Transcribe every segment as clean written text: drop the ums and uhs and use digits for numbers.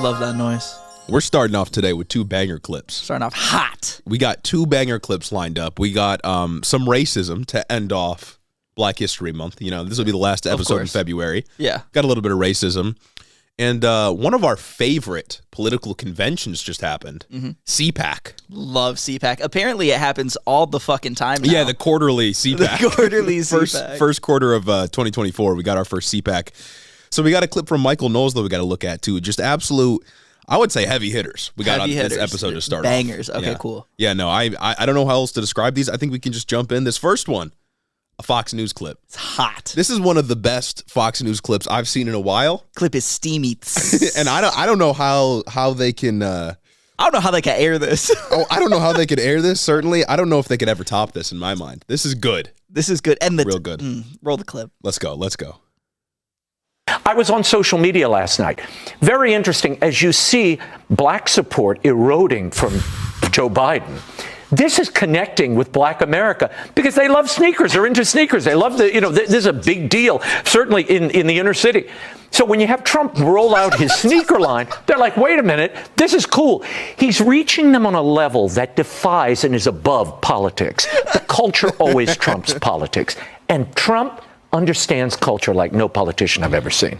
Love that noise. We're starting off today with 2 banger clips. Starting off hot. We got 2 banger clips lined up. We got some racism to end off Black History Month. You know, this will be the last episode in February. Yeah. Got a little bit of racism. And one of our favorite political conventions just happened. CPAC. Love CPAC. Apparently it happens all the fucking time now. Yeah, the quarterly CPAC. The quarterly CPAC. First quarter of 2024, we got our first CPAC. So we got a clip from Michael Knowles that we got to look at, too. Just absolute, I would say, heavy hitters. We got on this episode to start Bangers. off. Okay, Yeah. cool. Yeah, no, I don't know how else to describe these. I think we can just jump in. This first one, a Fox News clip. It's hot. This is one of the best Fox News clips I've seen in a while. Clip is steamy. And I don't know how they can... I don't know how they can air this. I don't know how they could air this, certainly. I don't know if they could ever top this in my mind. This is good. This is good. And Real good. Roll the clip. Let's go. I was on social media last night. Very interesting, as you see black support eroding from Joe Biden. This is connecting with Black America because they love sneakers. They're into sneakers. They love this is a big deal, certainly in the inner city. So when you have Trump roll out his sneaker line, they're like, wait a minute, this is cool. He's reaching them on a level that defies and is above politics. The culture always trumps politics. And Trump understands culture like no politician I've ever seen.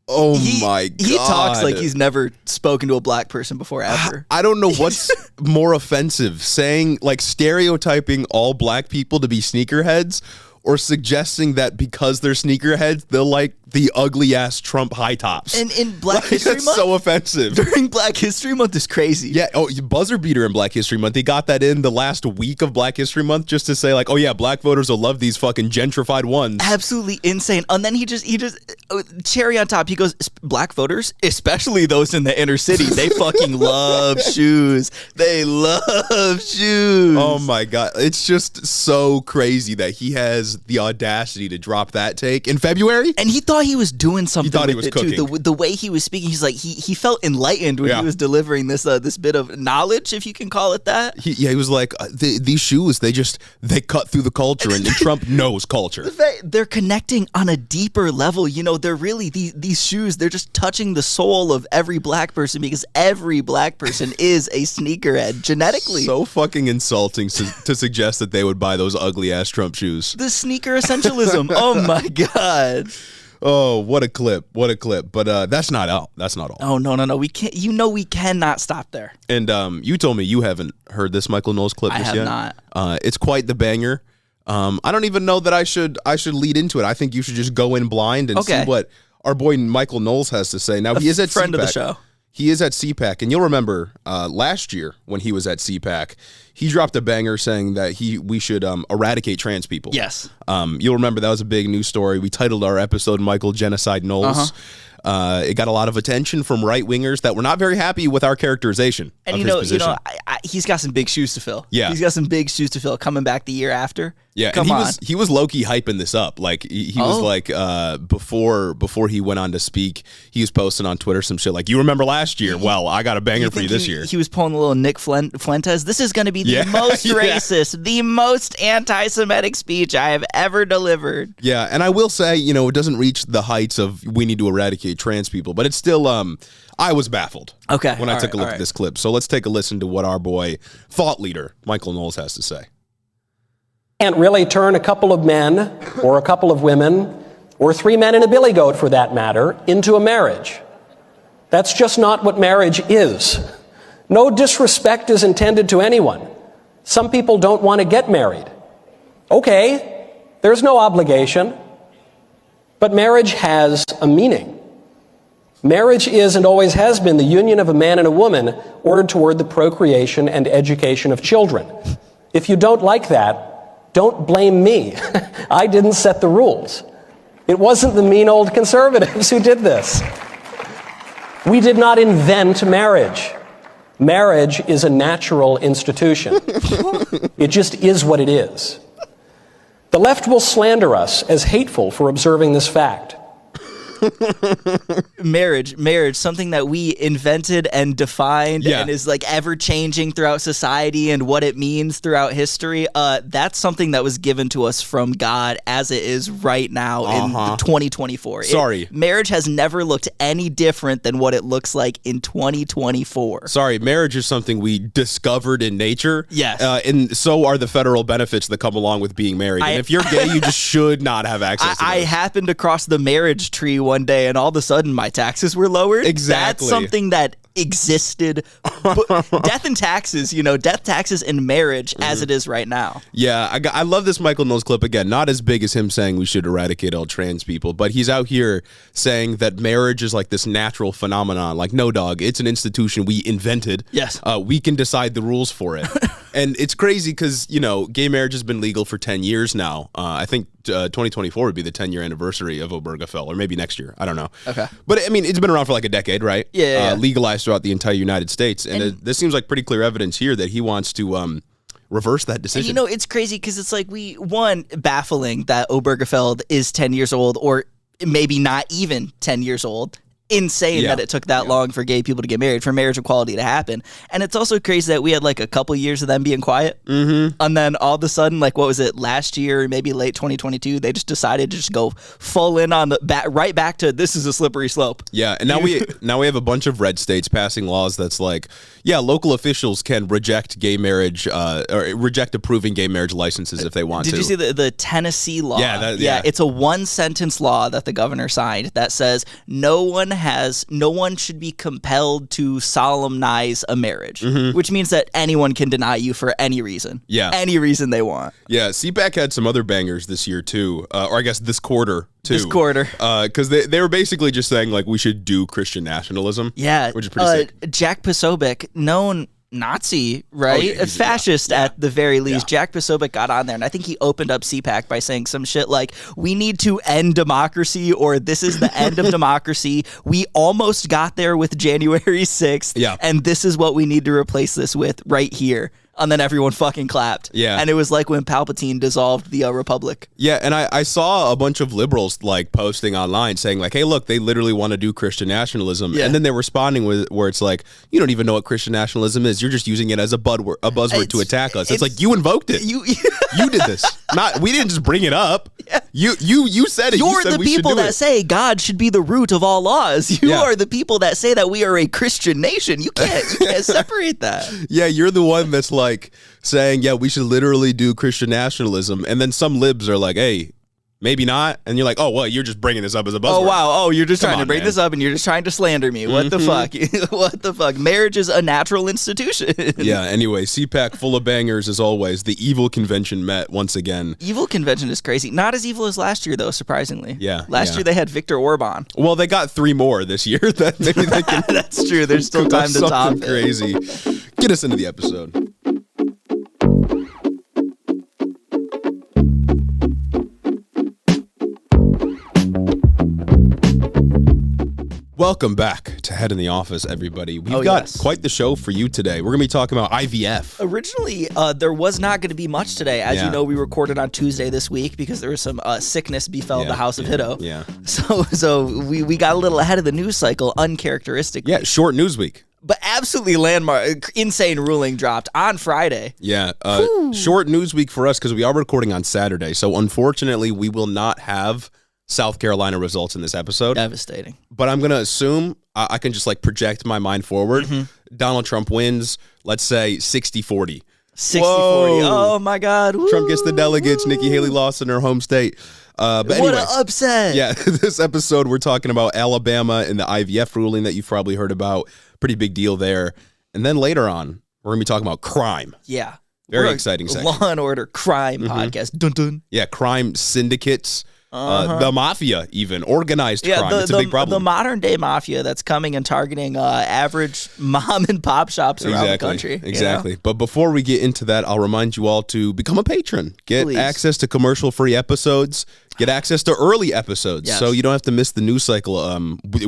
Oh my God. He talks like he's never spoken to a black person before, ever. I don't know what's more offensive, saying, like, stereotyping all black people to be sneakerheads, or suggesting that because they're sneakerheads, they'll like the ugly ass Trump high tops. And in Black History Month, that's so offensive. During Black History Month is crazy. Yeah. Oh, buzzer beater in Black History Month. He got that in the last week of Black History Month just to say, like, oh yeah, black voters will love these fucking gentrified ones. Absolutely insane. And then he just cherry on top. He goes, black voters, especially those in the inner city, they fucking love shoes. They love shoes. Oh my God. It's just so crazy that he has the audacity to drop that take in February. And he thought he was doing something. He thought he with was it cooking. too. The way he was speaking, he's like he felt enlightened when he was delivering this this bit of knowledge, if you can call it that. He was like, these shoes, they cut through the culture, and Trump knows culture. They're connecting on a deeper level. You know, they're really these shoes. They're just touching the soul of every black person, because every black person is a sneakerhead genetically. So fucking insulting to suggest that they would buy those ugly ass Trump shoes. The sneaker essentialism. Oh my God. Oh, what a clip. But that's not all. Oh, no. We can't. We cannot stop there. And you told me you haven't heard this Michael Knowles clip just yet. I have not. It's quite the banger. I don't even know that I should lead into it. I think you should just go in blind and see what our boy Michael Knowles has to say. Now, he is at friend CPAC. of the show. He is at CPAC, and you'll remember last year when he was at CPAC, he dropped a banger saying that we should eradicate trans people. Yes. You'll remember that was a big news story. We titled our episode Michael Genocide Knowles. It got a lot of attention from right-wingers that were not very happy with our characterization of his position. He's got some big shoes to fill. Yeah. He's got some big shoes to fill coming back the year after. Yeah, Come on. He was low-key hyping this up. Like, he was like, before he went on to speak, he was posting on Twitter some shit like, you remember last year? Well, I got a banger for you this year. He was pulling a little Nick Fuentes. This is going to be the most racist, the most anti-Semitic speech I have ever delivered. Yeah, and I will say, it doesn't reach the heights of we need to eradicate trans people, but it's still, I was baffled when I took a look at this clip. So let's take a listen to what our boy, thought leader, Michael Knowles has to say. Can't really turn a couple of men or a couple of women or 3 men and a billy goat, for that matter, into a marriage. That's just not what marriage is. No disrespect is intended to anyone. Some people don't want to get married. Okay, there's no obligation. But marriage has a meaning. Marriage is and always has been the union of a man and a woman ordered toward the procreation and education of children. If you don't like that, don't blame me. I didn't set the rules. It wasn't the mean old conservatives who did this. We did not invent marriage. Marriage is a natural institution. It just is what it is. The left will slander us as hateful for observing this fact. marriage, something that we invented and defined and is like ever changing throughout society and what it means throughout history. That's something that was given to us from God as it is right now in 2024. Marriage has never looked any different than what it looks like in 2024. Marriage is something we discovered in nature. Yes. And so are the federal benefits that come along with being married. And if you're gay, you just should not have access to those. I happened across the marriage tree one day, and all of a sudden my taxes were lowered. Exactly. That's something that existed. Death and taxes, death, taxes, and marriage as it is right now. Yeah, I love this Michael Knowles clip again. Not as big as him saying we should eradicate all trans people, but he's out here saying that marriage is like this natural phenomenon. Like, no, dog, it's an institution we invented. Yes. We can decide the rules for it. And it's crazy because, gay marriage has been legal for 10 years now. I think 2024 would be the 10-year anniversary of Obergefell, or maybe next year. I don't know. Okay. But, I mean, it's been around for like a decade, right? Yeah. Legalized throughout the entire United States. And this seems like pretty clear evidence here that he wants to reverse that decision. And, it's crazy because it's like baffling that Obergefell is 10 years old, or maybe not even 10 years old. Insane that it took that long for gay people to get married, for marriage equality to happen. And it's also crazy that we had like a couple years of them being quiet. Mm-hmm. And then all of a sudden, like, what was it, last year, maybe late 2022, they just decided to just go full in on right back to this is a slippery slope. Yeah, and now we have a bunch of red states passing laws that's like, local officials can reject gay marriage or reject approving gay marriage licenses if they want to. Did you see the Tennessee law? Yeah, it's a one-sentence law that the governor signed that says no one should be compelled to solemnize a marriage, which means that anyone can deny you for any reason. Yeah. Any reason they want. Yeah, CPAC had some other bangers this year too, or I guess this quarter too. This quarter. Because they were basically just saying like we should do Christian nationalism. Yeah. Which is pretty sick. Jack Posobiec, known Nazi, right? A fascist at the very least. Yeah. Jack Posobiec got on there, and I think he opened up CPAC by saying some shit like, we need to end democracy, or this is the end of democracy. We almost got there with January 6th, and this is what we need to replace this with right here. And then everyone fucking clapped. Yeah. And it was like when Palpatine dissolved the Republic. Yeah, and I saw a bunch of liberals like posting online saying like, hey, look, they literally want to do Christian nationalism. Yeah. And then they're responding with where it's like, you don't even know what Christian nationalism is. You're just using it as a buzzword to attack us. It's like, you invoked it. You did this. We didn't just bring it up. Yeah. You said it. You're said the people that say God should be the root of all laws. You are the people that say that we are a Christian nation. You can't separate that. Yeah, you're the one that's like saying, we should literally do Christian nationalism. And then some libs are like, hey, maybe not. And you're like, oh, well, you're just bringing this up as a buzzword. Oh, wow. Oh, you're just trying to bring this up and you're just trying to slander me. What the fuck? What the fuck? Marriage is a natural institution. Yeah, anyway, CPAC full of bangers as always. The evil convention met once again. Evil convention is crazy. Not as evil as last year, though, surprisingly. Yeah. Last year they had Viktor Orban. Well, they got 3 more this year. That maybe they can. That's true. There's still time to top it. Crazy. Get us into the episode. Welcome back to Head in the Office, everybody. We've got quite the show for you today. We're going to be talking about IVF. Originally, there was not going to be much today. As you know, we recorded on Tuesday this week because there was some sickness befell the House of Hiddo. Yeah. So we got a little ahead of the news cycle, uncharacteristically. Yeah, short news week. But absolutely landmark, insane ruling dropped on Friday. Yeah, short news week for us because we are recording on Saturday. So unfortunately, we will not have South Carolina results in this episode. Devastating. But I'm going to assume I can just like project my mind forward. Donald Trump wins, let's say 60-40. 60-40. Oh my God. Woo. Trump gets the delegates. Nikki Haley lost in her home state. But what anyway, an upset. Yeah, this episode we're talking about Alabama and the IVF ruling that you've probably heard about. Pretty big deal there. And then later on, we're going to be talking about crime. Yeah. Very exciting section. Law and Order crime podcast. Dun dun. Yeah, crime syndicates. The mafia, even organized crime. It's a big problem. The modern day mafia that's coming and targeting average mom and pop shops around the country. Exactly. But before we get into that, I'll remind you all to become a patron. Get access to commercial-free episodes. Get access to early episodes, so you don't have to miss the news cycle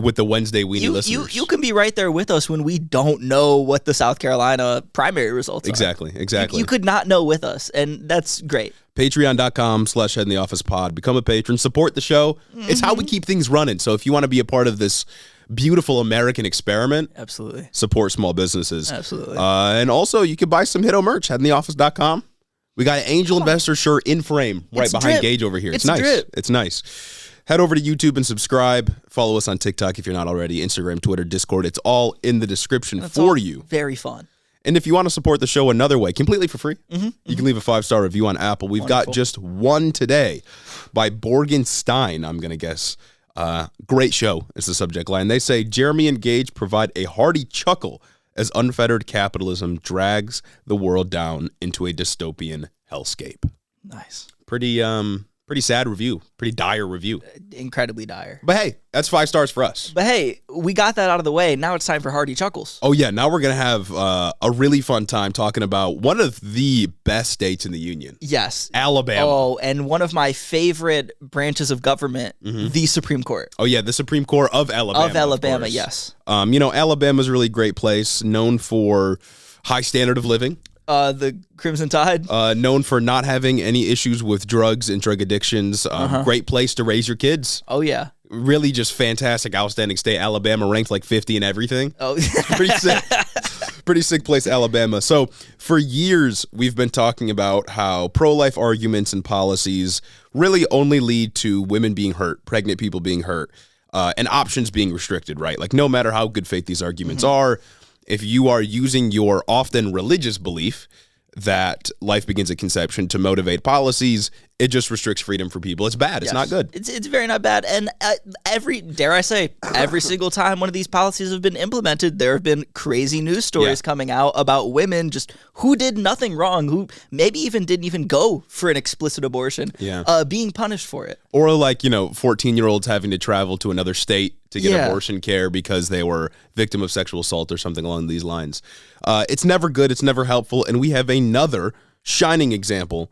with the Wednesday Weenie listeners. You can be right there with us when we don't know what the South Carolina primary results are. Exactly. You could not know with us, and that's great. Patreon.com/headintheofficepod. Become a patron. Support the show. It's how we keep things running. So if you want to be a part of this beautiful American experiment. Absolutely. Support small businesses. Absolutely. And also, you can buy some Hito merch at theoffice.com. We got an Angel Investor shirt in frame right behind Gage over here. It's nice. Drip. It's nice. Head over to YouTube and subscribe. Follow us on TikTok if you're not already. Instagram, Twitter, Discord. It's all in the description for you. Very fun. And if you want to support the show another way, completely for free, you can leave a 5-star review on Apple. We've got just one today by Borgenstein, I'm going to guess. Great show is the subject line. They say, Jeremy and Gage provide a hearty chuckle as unfettered capitalism drags the world down into a dystopian hellscape. Nice. Pretty sad review. Pretty dire review. Incredibly dire. But hey, that's 5 stars for us. But hey, we got that out of the way. Now it's time for Hearty Chuckles. Oh, yeah. Now we're going to have a really fun time talking about one of the best states in the union. Yes. Alabama. Oh, and one of my favorite branches of government, the Supreme Court. Oh, yeah. The Supreme Court of Alabama. Of Alabama, yes. Alabama's a really great place, known for high standard of living. The Crimson Tide. Known for not having any issues with drugs and drug addictions. Great place to raise your kids. Oh, yeah. Really just fantastic, outstanding state. Alabama ranked like 50 in everything. Oh, pretty sick. Pretty sick place, Alabama. So for years, we've been talking about how pro-life arguments and policies really only lead to women being hurt, pregnant people being hurt, and options being restricted, right? Like no matter how good faith these arguments are, if you are using your often religious belief that life begins at conception to motivate policies, it just restricts freedom for people. It's bad. It's not good. It's very not bad. And every single time one of these policies have been implemented, there have been crazy news stories coming out about women just who did nothing wrong, who maybe even didn't even go for an explicit abortion, being punished for it. Or 14-year-olds having to travel to another state to get abortion care because they were victim of sexual assault or something along these lines. It's never good. It's never helpful. And we have another shining example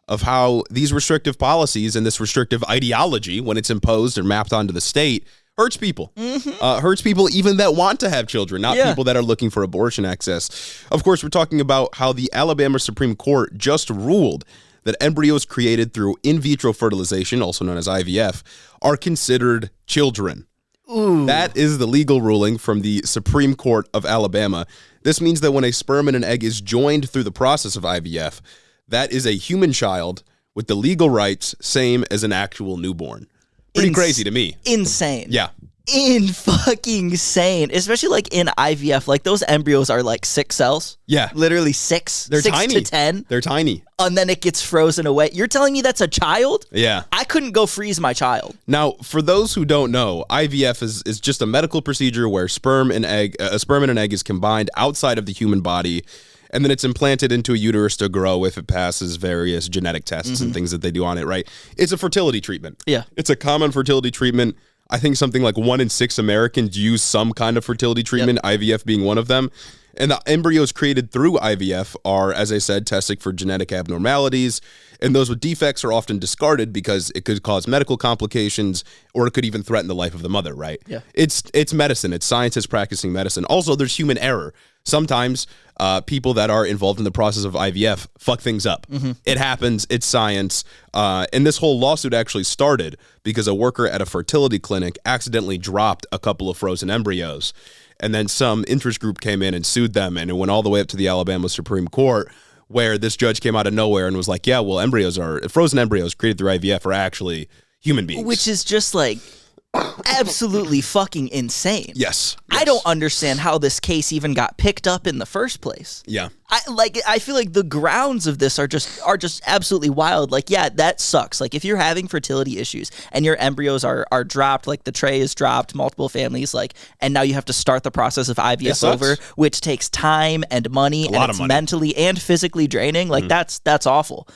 of how these restrictive policies and this restrictive ideology, when it's imposed or mapped onto the state, hurts people. Hurts people even that want to have children, not people that are looking for abortion access. Of course, we're talking about how the Alabama Supreme Court just ruled that embryos created through in vitro fertilization, also known as IVF, are considered children. Ooh. That is the legal ruling from the Supreme Court of Alabama. This means that when a sperm and an egg is joined through the process of IVF, that is a human child with the legal rights same as an actual newborn. Pretty crazy to me. Insane. Yeah. Fucking insane. Especially like in IVF, like those embryos are like 6 cells. Yeah. Literally 6. They're 6 tiny. to 10. They're tiny. And then it gets frozen away. You're telling me that's a child? Yeah. I couldn't go freeze my child. Now, for those who don't know, IVF is just a medical procedure where a sperm and an egg is combined outside of the human body, and then it's implanted into a uterus to grow if it passes various genetic tests and things that they do on it, right? It's a fertility treatment. Yeah. It's a common fertility treatment. I think something like 1 in 6 Americans use some kind of fertility treatment, IVF being one of them. And the embryos created through IVF are, as I said, tested for genetic abnormalities. And those with defects are often discarded because it could cause medical complications or it could even threaten the life of the mother, right? Yeah. It's medicine. It's scientists practicing medicine. Also, there's human error. Sometimes people that are involved in the process of IVF fuck things up. It happens. It's science. And this whole lawsuit actually started because a worker at a fertility clinic accidentally dropped a couple of frozen embryos. And then some interest group came in and sued them, and it went all the way up to the Alabama Supreme Court, where this judge came out of nowhere and was like, yeah, well, frozen embryos created through IVF are actually human beings. Which is just like absolutely fucking insane. Yes. I don't understand how this case even got picked up in the first place. Yeah. I feel like the grounds of this are just absolutely wild. Like, yeah, that sucks. Like, if you're having fertility issues and your embryos are dropped, like the tray is dropped, multiple families, like, and now you have to start the process of IVF over, which takes time and money, and it's mentally and physically draining. Like, that's awful.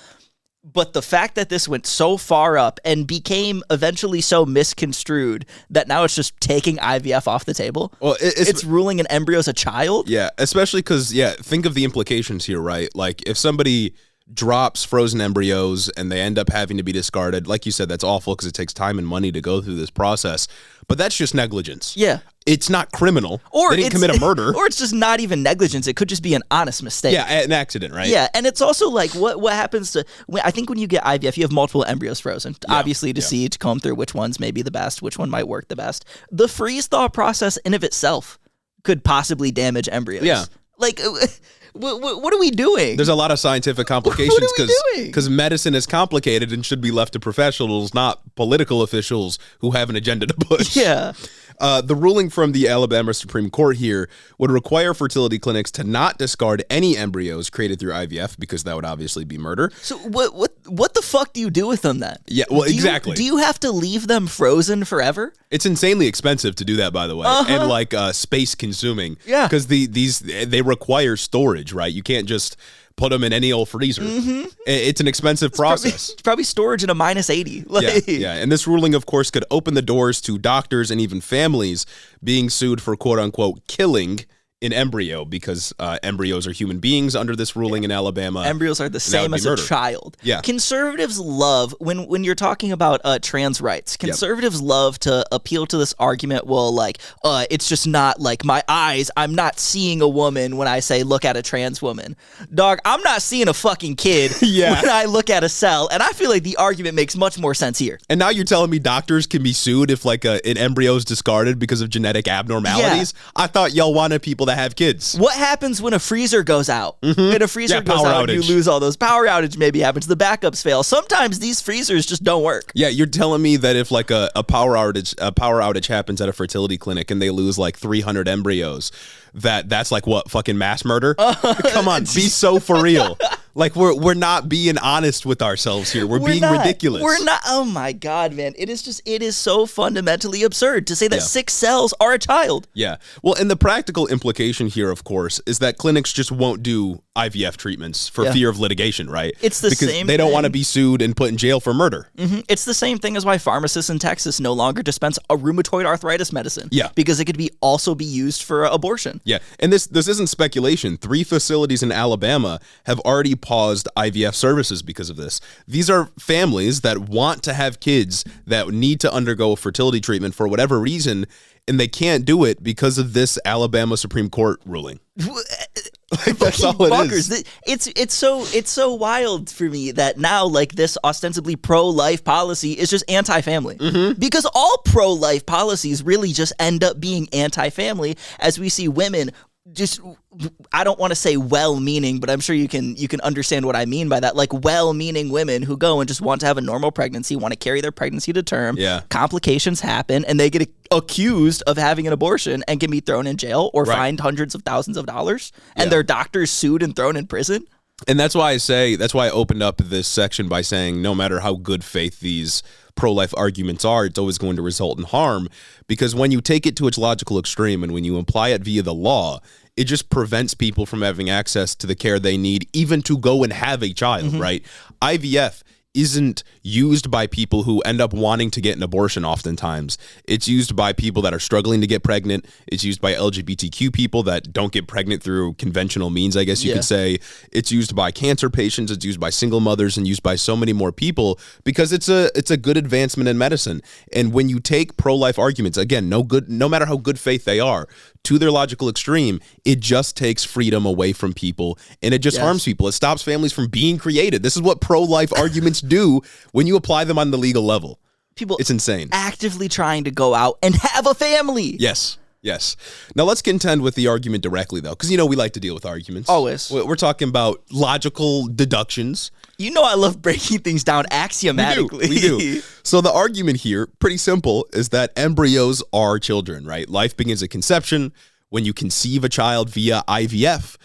But the fact that this went so far up and became eventually so misconstrued that now it's just taking IVF off the table. Well, it's ruling an embryo as a child. Yeah, especially because, think of the implications here, right? Like, if somebody drops frozen embryos and they end up having to be discarded, like you said, that's awful because it takes time and money to go through this process. But that's just negligence. Yeah. it's not criminal. Or they didn't commit a murder. Or it's just not even negligence. It could just be an honest mistake. Yeah, an accident, right? Yeah, and it's also like what happens to... I think when you get IVF, you have multiple embryos frozen, obviously to see, to comb through which ones may be the best, which one might work the best. The freeze-thaw process in of itself could possibly damage embryos. Yeah. Like... What are we doing? There's a lot of scientific complications because medicine is complicated and should be left to professionals, not political officials who have an agenda to push. Yeah. The ruling from the Alabama Supreme Court here would require fertility clinics to not discard any embryos created through IVF because that would obviously be murder. So what the fuck do you do with them then? Yeah, well, exactly. Do you have to leave them frozen forever? It's insanely expensive to do that, by the way, and like space consuming. Yeah, because they require storage, right? You can't just put them in any old freezer. It's an expensive process. It's probably storage in a -80. Yeah. And this ruling, of course, could open the doors to doctors and even families being sued for quote unquote killing an embryo because embryos are human beings under this ruling in Alabama. Embryos are the same as a child. Yeah. Conservatives love, when you're talking about trans rights, conservatives love to appeal to this argument, well, like, it's just not like my eyes, I'm not seeing a woman when I say look at a trans woman. Dog, I'm not seeing a fucking kid when I look at a cell, and I feel like the argument makes much more sense here. And now you're telling me doctors can be sued if like an embryo is discarded because of genetic abnormalities? Yeah. I thought y'all wanted people to have kids. What happens when a freezer goes out? When a freezer goes out, you lose all those. Power outage maybe happens. The backups fail. Sometimes these freezers just don't work. Yeah, you're telling me that if like a power outage happens at a fertility clinic and they lose like 300 embryos, that's like what, fucking mass murder? Come on, be so for real. Like we're not being honest with ourselves here. We're being ridiculous. We're not. Oh my God, man! It is so fundamentally absurd to say that 6 cells are a child. Yeah. Well, and the practical implication here, of course, is that clinics just won't do IVF treatments for fear of litigation, right? It's the because same. They don't want to be sued and put in jail for murder. It's the same thing as why pharmacists in Texas no longer dispense a rheumatoid arthritis medicine. Yeah. Because it could also be used for abortion. Yeah. And this isn't speculation. 3 facilities in Alabama have already paused IVF services because of this. These are families that want to have kids that need to undergo fertility treatment for whatever reason, and they can't do it because of this Alabama Supreme Court ruling. Like, that's all it is. It's so wild for me that now like this ostensibly pro-life policy is just anti-family. Because all pro-life policies really just end up being anti-family, as we see women just, I don't want to say well-meaning, but I'm sure you can understand what I mean by that. Like well-meaning women who go and just want to have a normal pregnancy, want to carry their pregnancy to term. Yeah. Complications happen, and they get accused of having an abortion and can be thrown in jail or fined hundreds of thousands of dollars, and their doctors sued and thrown in prison. And that's why I opened up this section by saying no matter how good faith these pro-life arguments are, it's always going to result in harm, because when you take it to its logical extreme and when you apply it via the law, it just prevents people from having access to the care they need, even to go and have a child, right? IVF isn't used by people who end up wanting to get an abortion oftentimes. It's used by people that are struggling to get pregnant. It's used by LGBTQ people that don't get pregnant through conventional means, I guess you could say. It's used by cancer patients. It's used by single mothers and used by so many more people because it's a good advancement in medicine. And when you take pro-life arguments, again, no matter how good faith they are, to their logical extreme, it just takes freedom away from people and it just harms people. It stops families from being created. This is what pro-life arguments do when you apply them on the legal level. People, it's insane. Actively trying to go out and have a family. Yes. Now let's contend with the argument directly, though, because we like to deal with arguments. Always. We're talking about logical deductions. I love breaking things down axiomatically. We do. So the argument here, pretty simple, is that embryos are children, right? Life begins at conception. When you conceive a child via IVF,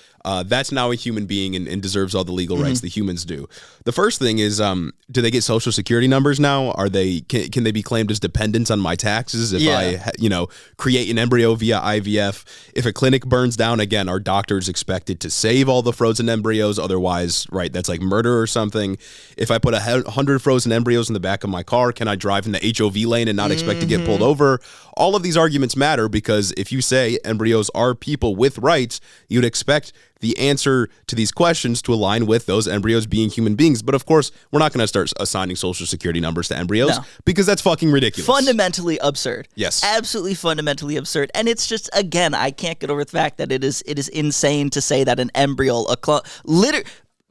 that's now a human being and deserves all the legal rights that humans do. The first thing is, do they get social security numbers now? Can they be claimed as dependents on my taxes if I create an embryo via IVF? If a clinic burns down, again, are doctors expected to save all the frozen embryos? Otherwise, right, that's like murder or something. If I put 100 frozen embryos in the back of my car, can I drive in the HOV lane and not expect to get pulled over? All of these arguments matter because if you say embryos are people with rights, you'd expect the answer to these questions to align with those embryos being human beings. But of course, we're not going to start assigning social security numbers to embryos because that's fucking ridiculous. Fundamentally absurd. Yes. Absolutely fundamentally absurd. And it's just, again, I can't get over the fact that it is insane to say that an embryo,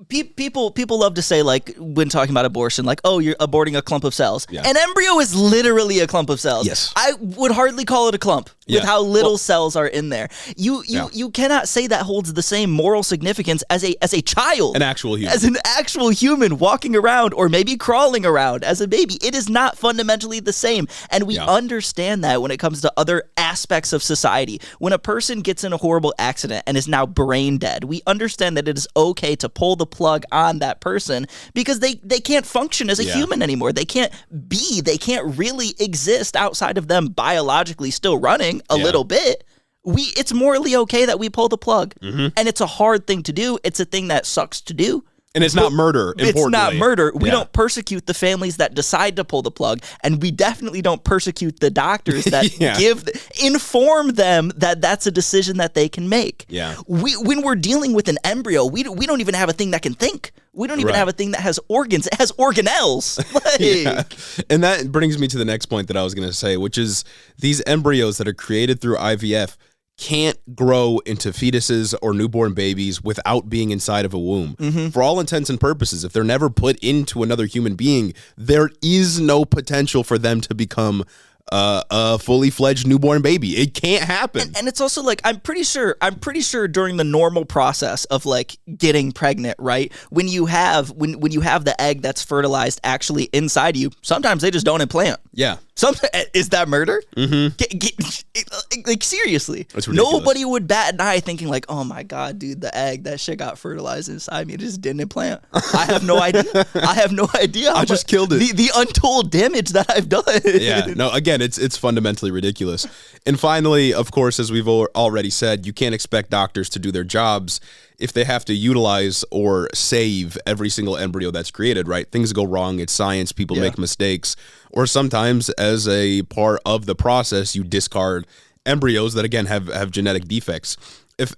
People love to say, like, when talking about abortion, like, oh, you're aborting a clump of cells. Yeah. An embryo is literally a clump of cells. Yes. I would hardly call it a clump with how little cells are in there. You cannot say that holds the same moral significance as a child. An actual human. As an actual human walking around or maybe crawling around as a baby. It is not fundamentally the same. And we understand that when it comes to other aspects of society. When a person gets in a horrible accident and is now brain dead, we understand that it is okay to pull the plug on that person because they can't function as a human anymore. They can't really exist outside of them biologically still running a little bit. It's morally okay that we pull the plug. And it's a hard thing to do. It's a thing that sucks to do. And it's not murder, importantly. It's not murder. We don't persecute the families that decide to pull the plug, and we definitely don't persecute the doctors that inform them that that's a decision that they can make. Yeah. When we're dealing with an embryo, we don't even have a thing that can think. We don't even have a thing that has organs. It has organelles. And that brings me to the next point that I was going to say, which is these embryos that are created through IVF can't grow into fetuses or newborn babies without being inside of a womb. For all intents and purposes, if they're never put into another human being, there is no potential for them to become a fully fledged newborn baby. It can't happen. And it's also like, I'm pretty sure during the normal process of like getting pregnant, right? When you have the egg that's fertilized actually inside you, sometimes they just don't implant. Yeah. Is that murder? Like, seriously. Nobody would bat an eye thinking like, oh my God, dude, the egg, that shit got fertilized inside me. It just didn't implant. I have no idea. I just killed it. The untold damage that I've done. Yeah. No, again, it's fundamentally ridiculous. And finally, of course, as we've already said, you can't expect doctors to do their jobs if they have to utilize or save every single embryo that's created, right? Things go wrong. It's science. People make mistakes. Or sometimes, as a part of the process, you discard embryos that, again, have genetic defects. If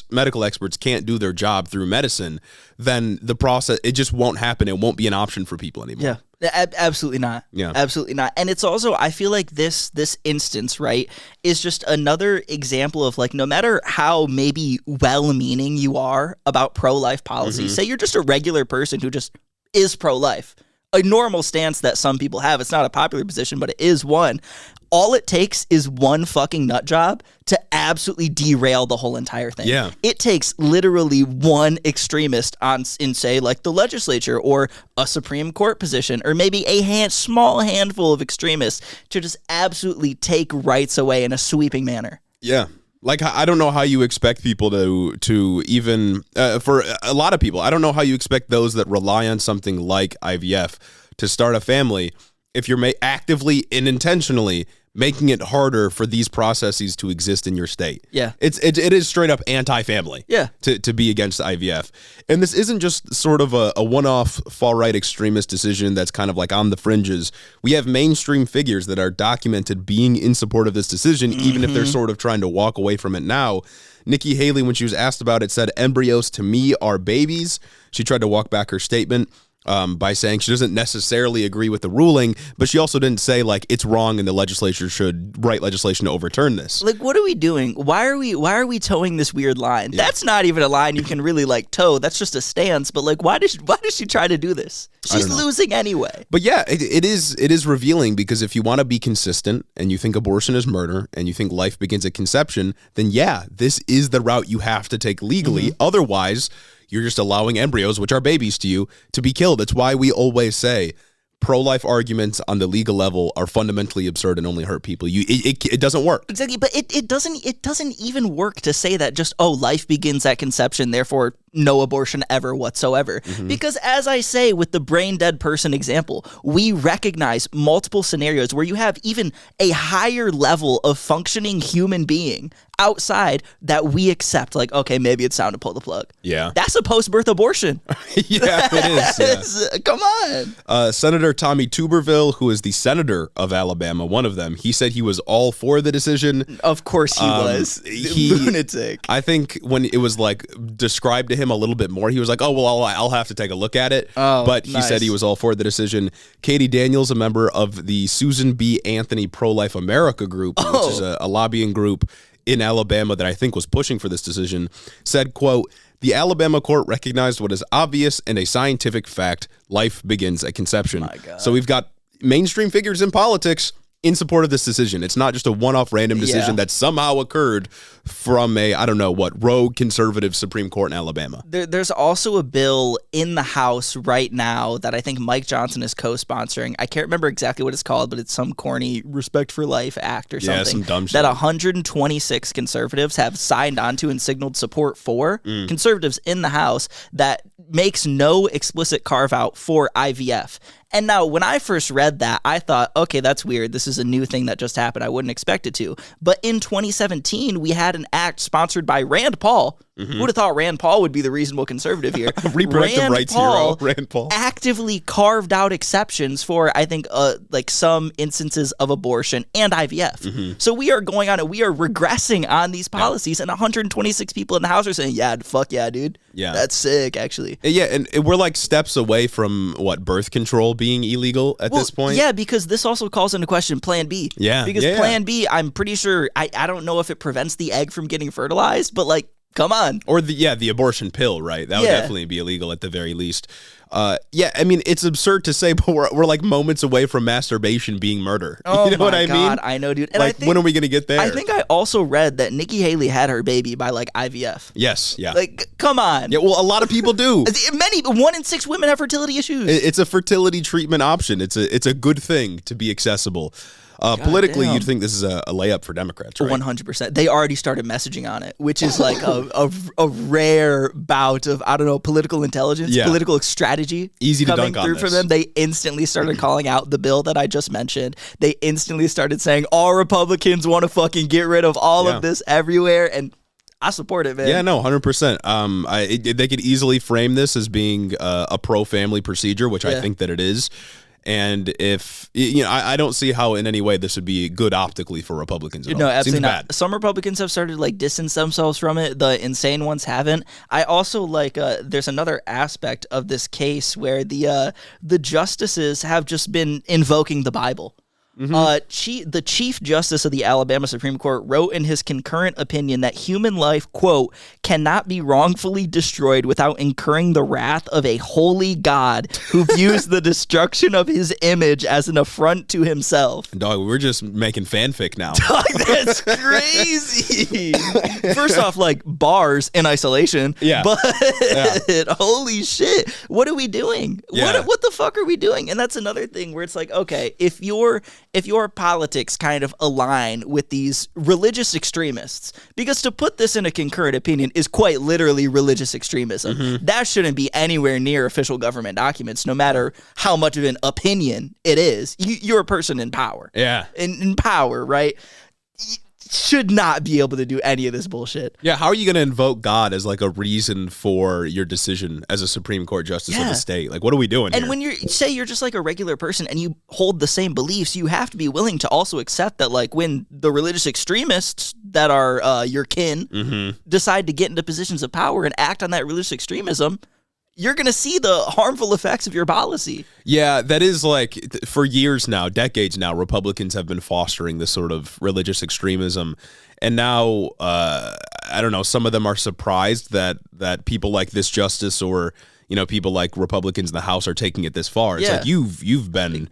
medical experts can't do their job through medicine, then the process, it just won't happen. It won't be an option for people anymore. Yeah, absolutely not. Yeah. Absolutely not. And it's also, I feel like this instance, right, is just another example of like, no matter how maybe well-meaning you are about pro-life policy, say you're just a regular person who just is pro-life, a normal stance that some people have. It's not a popular position, but it is one. All it takes is one fucking nut job to absolutely derail the whole entire thing. Yeah. It takes literally one extremist in say, like the legislature or a Supreme Court position, or maybe a small handful of extremists to just absolutely take rights away in a sweeping manner. Yeah. Like, I don't know how you expect people to even, for a lot of people, I don't know how you expect those that rely on something like IVF to start a family if you're actively and intentionally making it harder for these processes to exist in your state. Yeah. It is straight up anti-family. Yeah. To be against IVF. And this isn't just sort of a one-off far-right extremist decision that's kind of like on the fringes. We have mainstream figures that are documented being in support of this decision, even if they're sort of trying to walk away from it now. Nikki Haley, when she was asked about it, said, "Embryos to me are babies." She tried to walk back her statement by saying she doesn't necessarily agree with the ruling, but she also didn't say like it's wrong and the legislature should write legislation to overturn this. Like, what are we doing? Why are we towing this weird line? Yeah. That's not even a line you can really like tow. That's just a stance. But like, why does she try to do this? She's losing anyway. But yeah, it is revealing, because if you want to be consistent and you think abortion is murder and you think life begins at conception, then yeah, this is the route you have to take legally. Otherwise, you're just allowing embryos, which are babies to you, to be killed. It's why we always say pro-life arguments on the legal level are fundamentally absurd and only hurt people. It doesn't work. Exactly, but it doesn't even work to say that just, oh, life begins at conception, therefore no abortion ever whatsoever. Because as I say with the brain dead person example, we recognize multiple scenarios where you have even a higher level of functioning human being outside that we accept, like, okay, maybe it's time to pull the plug. Yeah. That's a post-birth abortion. Yeah, it is. Yeah. Come on. Senator Tommy Tuberville, who is the senator of Alabama, one of them, he said he was all for the decision. Of course he was. Lunatic. I think when it was like described to him a little bit more, he was like, oh, well, I'll have to take a look at it. Oh, but he said he was all for the decision. Katie Daniels, a member of the Susan B. Anthony Pro-Life America group, which is a lobbying group in Alabama that I think was pushing for this decision, said, quote, the Alabama court recognized what is obvious and a scientific fact. Life begins at conception. My God. So we've got mainstream figures in politics in support of this decision. It's not just a one-off random decision that somehow occurred from a, I don't know what, rogue conservative Supreme Court in Alabama. There's also a bill in the House right now that I think Mike Johnson is co-sponsoring. I can't remember exactly what it's called, but it's some corny Respect for Life Act or something. Yeah, some dumb shit. That 126 conservatives have signed onto and signaled support for. Conservatives in the House that makes no explicit carve-out for IVF. And now, when I first read that, I thought, okay, that's weird. This is a new thing that just happened. I wouldn't expect it to. But in 2017, we had an act sponsored by Rand Paul. Who would have thought Rand Paul would be the reasonable conservative here? Reproductive rights hero, Rand Paul. Actively carved out exceptions for, I think, like some instances of abortion and IVF. So we are going on and we are regressing on these policies, and 126 people in the House are saying, yeah, fuck yeah, dude. Yeah. That's sick, actually. Yeah, and we're like steps away from, what, birth control being illegal at this point? Yeah, because this also calls into question Plan B. Yeah. Because Plan B, I'm pretty sure, I don't know if it prevents the egg from getting fertilized, but like, come on. Or the abortion pill, right? That would definitely be illegal at the very least. Yeah, I mean, it's absurd to say, but we're like moments away from masturbation being murder. Oh, you know what I God, mean? I know, dude. And like, I think, when are we going to get there? I think I also read that Nikki Haley had her baby by like IVF. Yes, yeah. Like, come on. Yeah, well, a lot of people do. 1 in 6 women have fertility issues. It's a fertility treatment option. It's a good thing to be accessible. Politically, damn. You'd think this is a layup for Democrats, right? 100%. They already started messaging on it, which is like a rare bout of, I don't know, political intelligence, political strategy. Easy to dunk on through this. from them. They instantly started calling out the bill that I just mentioned. They instantly started saying all Republicans want to fucking get rid of all of this everywhere, and I support it, man. Yeah, no, 100%. They could easily frame this as being a pro-family procedure, which I think that it is. And if, I don't see how in any way this would be good optically for Republicans at all. No, absolutely Seems not. bad. Some Republicans have started like distance themselves from it. The insane ones haven't. I also like, there's another aspect of this case where the justices have just been invoking the Bible. The Chief Justice of the Alabama Supreme Court wrote in his concurrent opinion that human life, quote, cannot be wrongfully destroyed without incurring the wrath of a holy God who views the destruction of his image as an affront to himself. Dog, we're just making fanfic now. Dog, that's crazy. First off, like, bars in isolation. Yeah. But holy shit, what are we doing? Yeah. What the fuck are we doing? And that's another thing where it's like, okay, if your politics kind of align with these religious extremists, because to put this in a concurrent opinion is quite literally religious extremism. That shouldn't be anywhere near official government documents, no matter how much of an opinion it is. You're a person in power. Yeah. In power, right? Should not be able to do any of this bullshit. Yeah, how are you going to invoke God as like a reason for your decision as a Supreme Court justice of the state? Like, what are we doing And here? when you're just like a regular person and you hold the same beliefs, you have to be willing to also accept that, like, when the religious extremists that are your kin decide to get into positions of power and act on that religious extremism, you're going to see the harmful effects of your policy. Yeah, that is like, for years now, decades now, Republicans have been fostering this sort of religious extremism. And now, I don't know, some of them are surprised that people like this justice or, people like Republicans in the House are taking it this far. It's like, you've been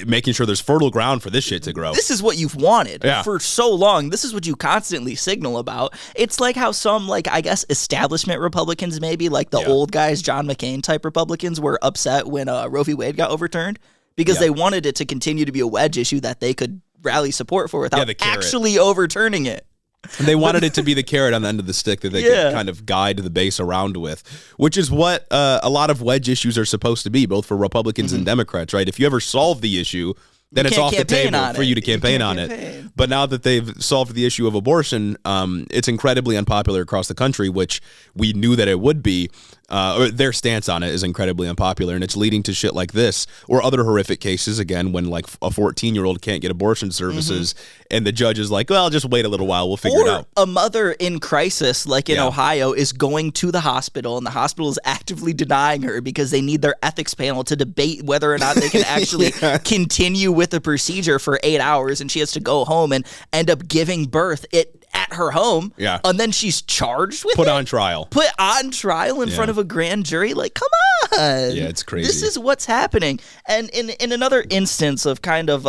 making sure there's fertile ground for this shit to grow. This is what you've wanted for so long. This is what you constantly signal about. It's like how some, like, I guess, establishment Republicans, maybe, like the old guys, John McCain type Republicans, were upset when Roe v. Wade got overturned because they wanted it to continue to be a wedge issue that they could rally support for without actually overturning it. And they wanted it to be the carrot on the end of the stick that they could kind of guide the base around with, which is what a lot of wedge issues are supposed to be, both for Republicans and Democrats, right? If you ever solve the issue, then it's off the table for you to campaign on it. But now that they've solved the issue of abortion, it's incredibly unpopular across the country, which we knew that it would be. Their stance on it is incredibly unpopular, and it's leading to shit like this or other horrific cases, again, when like a 14-year-old can't get abortion services and the judge is like, well, just wait a little while, we'll figure it out. A mother in crisis, like in Ohio, is going to the hospital, and the hospital is actively denying her because they need their ethics panel to debate whether or not they can actually continue with the procedure for 8 hours, and she has to go home and end up giving birth at her home. Yeah. And then she's charged with Put on trial in front of a grand jury. Like, come on. Yeah, it's crazy. This is what's happening. And in another instance of kind of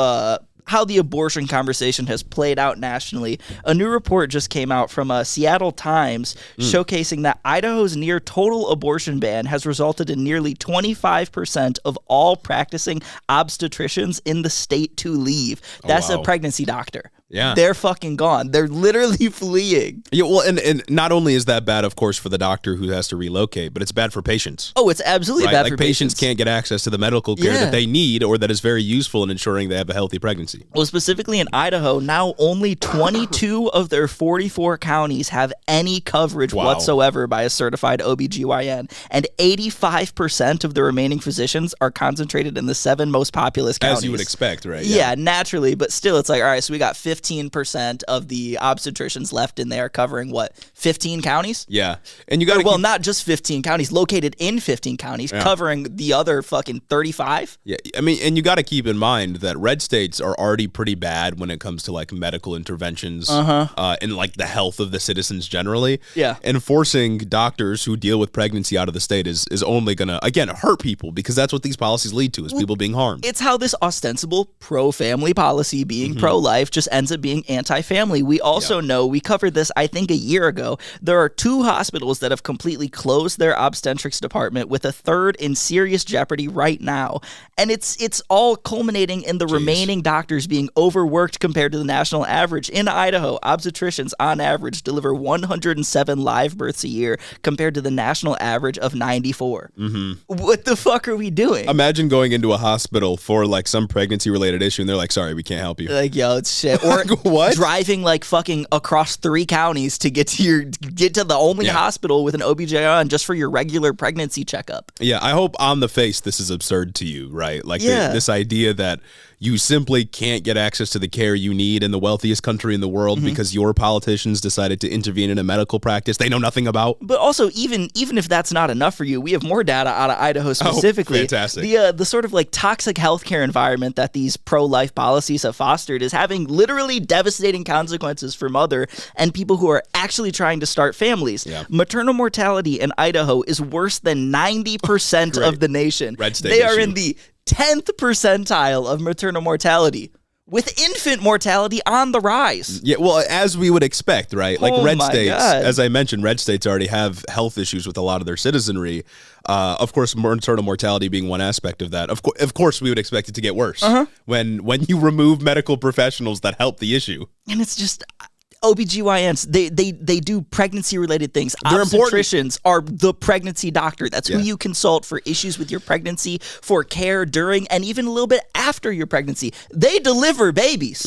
how the abortion conversation has played out nationally, a new report just came out from Seattle Times showcasing that Idaho's near total abortion ban has resulted in nearly 25% of all practicing obstetricians in the state to leave. That's a pregnancy doctor. Yeah. They're fucking gone. They're literally fleeing. Yeah, well, and not only is that bad, of course, for the doctor who has to relocate, but it's bad for patients. Oh, it's absolutely bad for patients. Can't get access to the medical care that they need or that is very useful in ensuring they have a healthy pregnancy. Well, specifically in Idaho, now only 22 of their 44 counties have any coverage whatsoever by a certified OBGYN, and 85% of the remaining physicians are concentrated in the 7 most populous counties. As you would expect, right? Yeah, naturally, but still, it's like, all right, so we got 15% of the obstetricians left in there covering, 15 counties? Yeah. And you got to not just 15 counties, located in 15 counties, covering the other fucking 35? Yeah, I mean, and you got to keep in mind that red states are already pretty bad when it comes to, like, medical interventions and, like, the health of the citizens generally. Yeah. And forcing doctors who deal with pregnancy out of the state is only going to, again, hurt people, because that's what these policies lead to, is people being harmed. It's how this ostensible pro-family policy, being pro-life, just ends up being anti-family. We also know, we covered this, I think, a year ago, there are 2 hospitals that have completely closed their obstetrics department, with a third in serious jeopardy right now. And it's all culminating in the remaining doctors being overworked compared to the national average. In Idaho, obstetricians on average deliver 107 live births a year compared to the national average of 94. What the fuck are we doing? Imagine going into a hospital for like some pregnancy related issue and they're like, sorry, we can't help you. Like, yo, it's shit. Or what? Driving like fucking across 3 counties to get to the only hospital with an OBGYN just for your regular pregnancy checkup. Yeah, I hope on the face this is absurd to you, right? Like this idea that you simply can't get access to the care you need in the wealthiest country in the world because your politicians decided to intervene in a medical practice they know nothing about. But also, even if that's not enough for you, we have more data out of Idaho specifically. Oh, fantastic. The sort of like toxic healthcare environment that these pro-life policies have fostered is having literally devastating consequences for mother and people who are actually trying to start families. Yeah. Maternal mortality in Idaho is worse than 90% of the nation. Red state They are issue. in the 10th percentile of maternal mortality, with infant mortality on the rise. Yeah, well, as we would expect, right? Like red states, God. as I mentioned, red states already have health issues with a lot of their citizenry. Of course, maternal mortality being one aspect of that. Of course, we would expect it to get worse when you remove medical professionals that help the issue. And it's just... OBGYNs, they do pregnancy-related things. They're Obstetricians are the pregnancy doctor. That's who you consult for issues with your pregnancy, for care during, and even a little bit after your pregnancy. They deliver babies.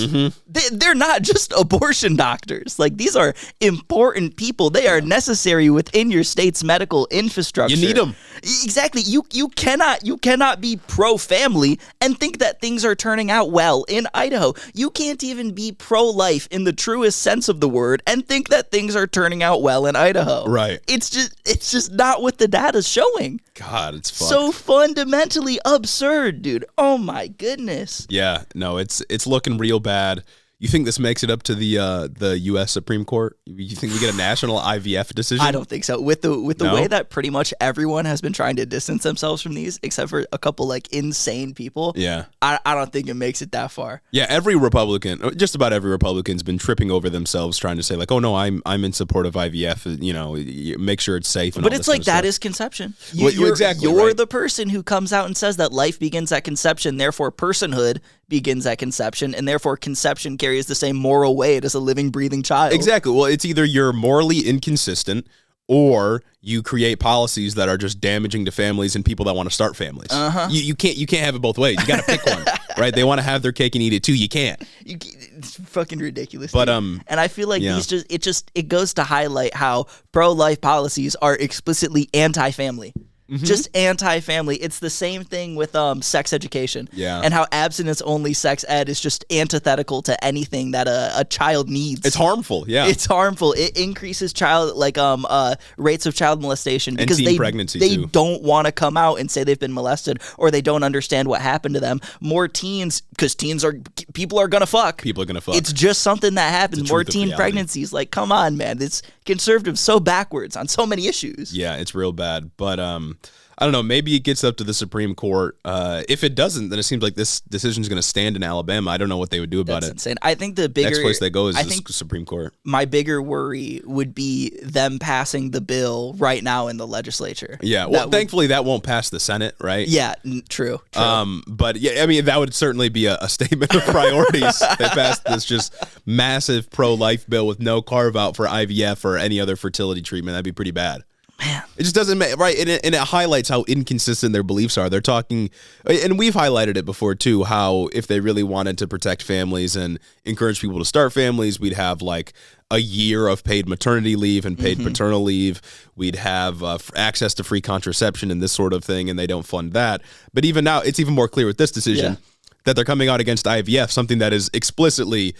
They're not just abortion doctors. Like, these are important people. They are necessary within your state's medical infrastructure. You need them. Exactly. You cannot be pro-family and think that things are turning out well in Idaho. You can't even be pro-life in the truest sense of the word and think that things are turning out well in Idaho. Right. It's just not what the data's showing. God, it's fucked. So fundamentally absurd, dude. Oh my goodness. Yeah, no, it's looking real bad. You think this makes it up to the U.S. Supreme Court? You think we get a national IVF decision? I don't think so. With the way that pretty much everyone has been trying to distance themselves from these, except for a couple like insane people. Yeah, I don't think it makes it that far. Yeah, every Republican, just about every Republican's been tripping over themselves trying to say like, oh no, I'm in support of IVF. You know, make sure it's safe. But it's like that is conception. Exactly. You're the person who comes out and says that life begins at conception. Therefore, personhood begins at conception, and therefore conception carries the same moral weight as a living, breathing child. Exactly. Well, it's either you're morally inconsistent or you create policies that are just damaging to families and people that want to start families. You can't have it both ways. You got to pick one, right? They want to have their cake and eat it too. You can't. It's fucking ridiculous. But and I feel like it goes to highlight how pro-life policies are explicitly anti-family. Just anti-family. It's the same thing with sex education. And how abstinence-only sex ed is just antithetical to anything that a child needs. It's harmful. Yeah, it's harmful. It increases rates of child molestation because and teen pregnancy they too. Don't want to come out and say they've been molested, or they don't understand what happened to them. More teens, because people are gonna fuck. People are gonna fuck. It's just something that happens. More teen pregnancies. Like, come on, man. It's conservative so backwards on so many issues. Yeah, it's real bad. But I don't know. Maybe it gets up to the Supreme Court. If it doesn't, then it seems like this decision is going to stand in Alabama. I don't know what they would do about That's insane. I think the bigger next place they go is the Supreme Court. My bigger worry would be them passing the bill right now in the legislature. Yeah. Well, thankfully that won't pass the Senate, right? Yeah. True. But yeah, I mean that would certainly be a statement of priorities. They passed this just massive pro-life bill with no carve out for IVF or any other fertility treatment. That'd be pretty bad. Man. It just doesn't make right, and it highlights how inconsistent their beliefs are. They're talking, and we've highlighted it before too, how if they really wanted to protect families and encourage people to start families, we'd have like a year of paid maternity leave and paid paternal leave. We'd have access to free contraception and this sort of thing, and they don't fund that. But even now, it's even more clear with this decision that they're coming out against IVF, something that is explicitly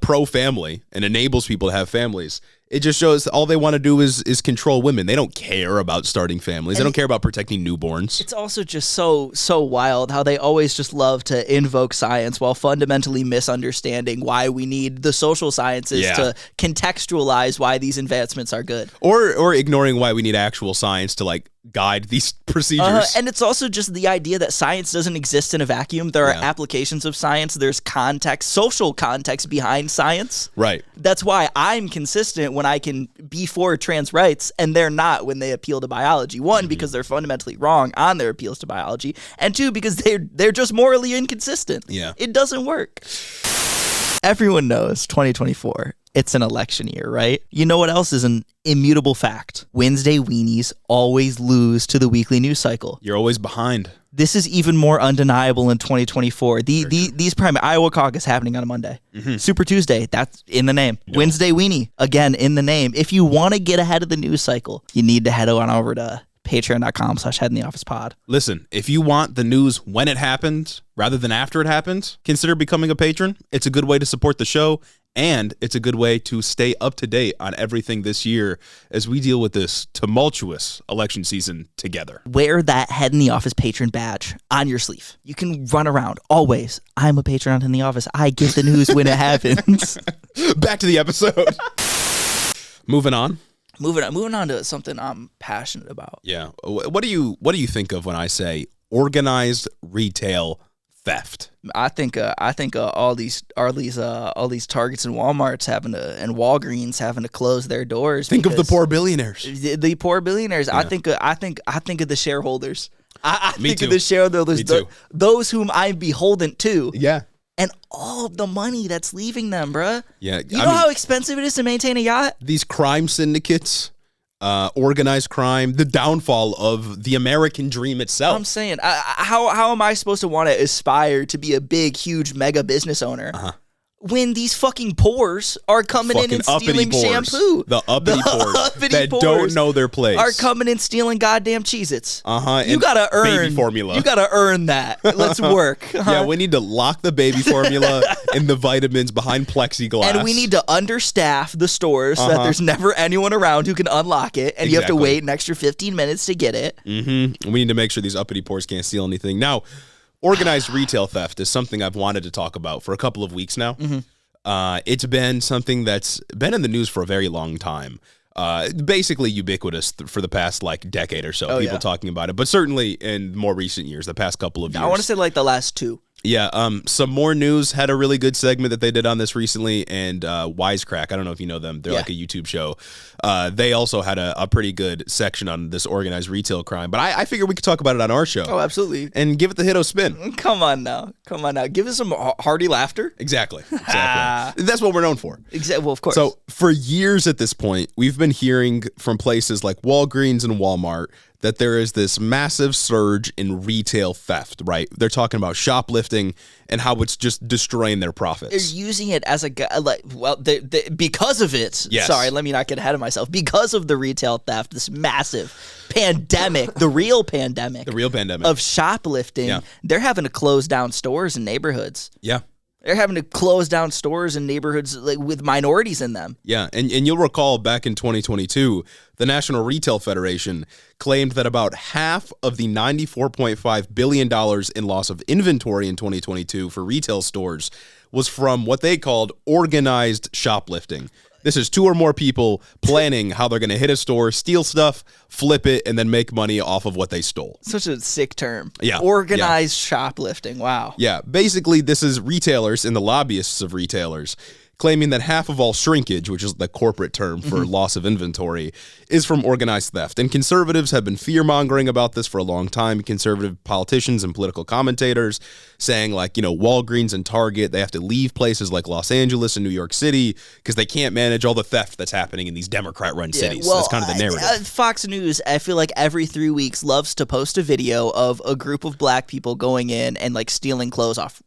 pro-family and enables people to have families. It just shows all they want to do is control women. They don't care about starting families. They don't care about protecting newborns. It's also just so wild how they always just love to invoke science while fundamentally misunderstanding why we need the social sciences to contextualize why these advancements are good. Or ignoring why we need actual science to like guide these procedures. And it's also just the idea that science doesn't exist in a vacuum. There are applications of science. There's context, social context behind science. Right. That's why I'm consistent when I can be for trans rights and they're not when they appeal to biology. One, because they're fundamentally wrong on their appeals to biology, and two, because they're just morally inconsistent. Yeah. It doesn't work. Everyone knows 2024. It's an election year, right? You know what else is an immutable fact? Wednesday weenies always lose to the weekly news cycle. You're always behind. This is even more undeniable in 2024. These primary Iowa caucus happening on a Monday. Super Tuesday, that's in the name. Yep. Wednesday weenie, again, in the name. If you want to get ahead of the news cycle, you need to head on over to patreon.com/headintheofficepod. Listen, if you want the news when it happens rather than after it happens, consider becoming a patron. It's a good way to support the show, and it's a good way to stay up to date on everything this year as we deal with this tumultuous election season together. Wear that Head in the Office patron badge on your sleeve. You can run around always. I'm a patron on Head in the Office. I get the news when it happens. Back to the episode. Moving on to something I'm passionate about. Yeah. What do you think of when I say organized retail theft? I think all these Targets and Walmarts and Walgreens having to close their doors. Think of the poor billionaires. The poor billionaires. Yeah. I think of the shareholders. I think of the shareholders. Those whom I'm beholden to. Yeah. And all of the money that's leaving them, bruh. Yeah. You know how expensive it is to maintain a yacht? These crime syndicates, organized crime, the downfall of the American dream itself. I'm saying, how am I supposed to want to aspire to be a big, huge, mega business owner? When these fucking pores are coming in and stealing shampoo. The uppity pores that don't know their place. Are coming in stealing goddamn Cheez-Its. You gotta earn baby formula. You gotta earn that. Let's work. Yeah, we need to lock the baby formula and the vitamins behind plexiglass. And we need to understaff the stores so that there's never anyone around who can unlock it, and you have to wait an extra 15 minutes to get it. We need to make sure these uppity pores can't steal anything. Now, organized retail theft is something I've wanted to talk about for a couple of weeks now. It's been something that's been in the news for a very long time. Basically ubiquitous for the past decade or so. People talking about it, but certainly in more recent years, the past couple of years. I want to say the last 2. Yeah, some more news. Had a really good segment that they did on this recently, and Wisecrack, I don't know if you know them. They're like a YouTube show. They also had a pretty good section on this organized retail crime, but I figured we could talk about it on our show. Oh, absolutely. And give it the Hiddo spin. Come on now. Give us some hearty laughter. Exactly. That's what we're known for. Exactly. Well, of course. So for years at this point, we've been hearing from places like Walgreens and Walmart that there is this massive surge in retail theft, right? They're talking about shoplifting and how it's just destroying their profits. They're using it as a because of it. Yes. Sorry, let me not get ahead of myself. Because of the retail theft, this massive pandemic, the real pandemic of shoplifting, they're having to close down stores in neighborhoods. Yeah. They're having to close down stores in neighborhoods with minorities in them. Yeah, and you'll recall back in 2022, the National Retail Federation claimed that about half of the $94.5 billion in loss of inventory in 2022 for retail stores was from what they called organized shoplifting. This is two or more people planning how they're going to hit a store, steal stuff, flip it, and then make money off of what they stole. Such a sick term. Yeah. Organized shoplifting. Wow. Yeah. Basically, this is retailers and the lobbyists of retailers claiming that half of all shrinkage, which is the corporate term for loss of inventory, is from organized theft. And conservatives have been fear-mongering about this for a long time. Conservative politicians and political commentators saying, like, Walgreens and Target, they have to leave places like Los Angeles and New York City because they can't manage all the theft that's happening in these Democrat-run cities. Well, that's kind of the narrative. Fox News, I feel like every 3 weeks loves to post a video of a group of black people going in and stealing clothes off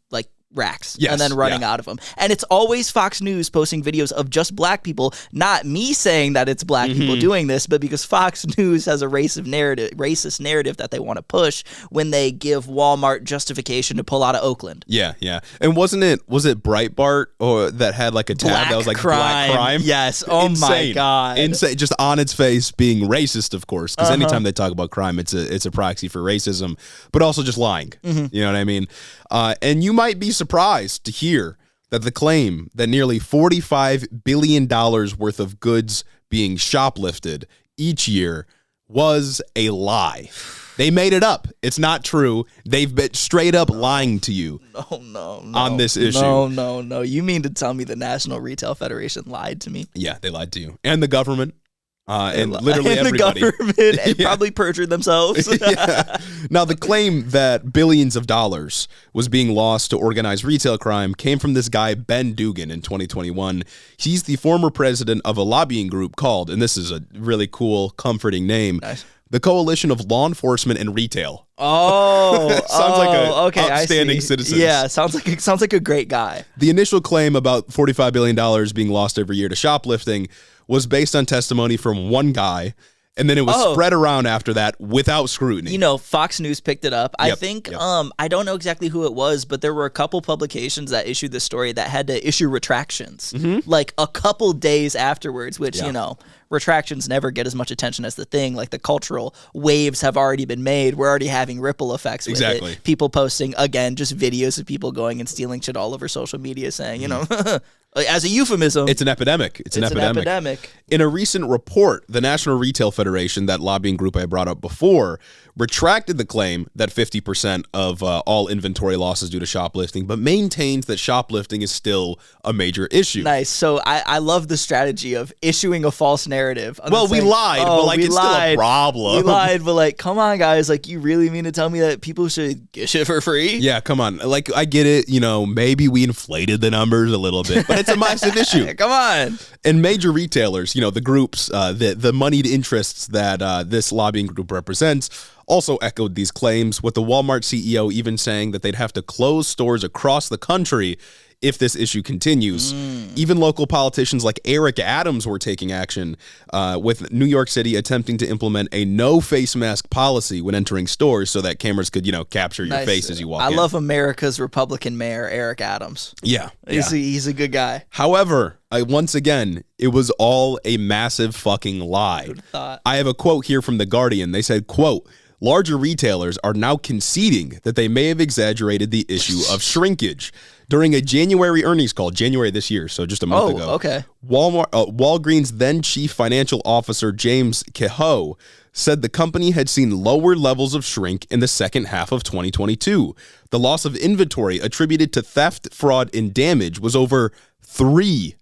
racks and then running out of them. And it's always Fox News posting videos of just black people, not me saying that it's black people doing this, but because Fox News has a racist narrative that they want to push when they give Walmart justification to pull out of Oakland. Yeah. And was it Breitbart or that had a tab that was black crime? Yes. Oh my God. Insane. Just on its face being racist, of course, because anytime they talk about crime, it's a proxy for racism, but also just lying. You know what I mean? And you might be surprised to hear that the claim that nearly $45 billion worth of goods being shoplifted each year was a lie. They made it up. It's not true. They've been straight up lying to you on this issue. No. You mean to tell me the National Retail Federation lied to me? Yeah, they lied to you. And the government. And literally everybody. The government and probably perjured themselves. Now, the claim that billions of dollars was being lost to organized retail crime came from this guy, Ben Dugan, in 2021. He's the former president of a lobbying group called, and this is a really cool, comforting name, the Coalition of Law Enforcement and Retail. Sounds like an upstanding citizen. Yeah, sounds like a great guy. The initial claim about $45 billion being lost every year to shoplifting was based on testimony from one guy, and then it was spread around after that without scrutiny. Fox News picked it up. I think, I don't know exactly who it was, but there were a couple publications that issued this story that had to issue retractions, a couple days afterwards, which, retractions never get as much attention as the thing. The cultural waves have already been made. We're already having ripple effects with it. People posting, again, just videos of people going and stealing shit all over social media saying, as a euphemism. It's an epidemic. It's an epidemic. In a recent report, the National Retail Federation, that lobbying group I brought up before, retracted the claim that 50% of all inventory losses due to shoplifting, but maintains that shoplifting is still a major issue. Nice. So I love the strategy of issuing a false narrative. Well, we lied, but it's still a problem. We lied, but come on, guys. You really mean to tell me that people should get shit for free? Yeah, come on. I get it. Maybe we inflated the numbers a little bit, but it's a massive issue. Come on. And major retailers, the groups, the moneyed interests that this lobbying group represents, also echoed these claims, with the Walmart CEO even saying that they'd have to close stores across the country if this issue continues. Even local politicians like Eric Adams were taking action, with New York City attempting to implement a no face mask policy when entering stores so that cameras could, capture your face as you walk in. I love America's Republican mayor, Eric Adams. Yeah. He's a good guy. However, once again, it was all a massive fucking lie. I have a quote here from The Guardian. They said, quote, "Larger retailers are now conceding that they may have exaggerated the issue of shrinkage. During a January earnings call, January this year, so just a month ago. Okay. Walgreens then Chief Financial Officer James Kehoe said the company had seen lower levels of shrink in the second half of 2022. The loss of inventory attributed to theft, fraud, and damage was over 3%.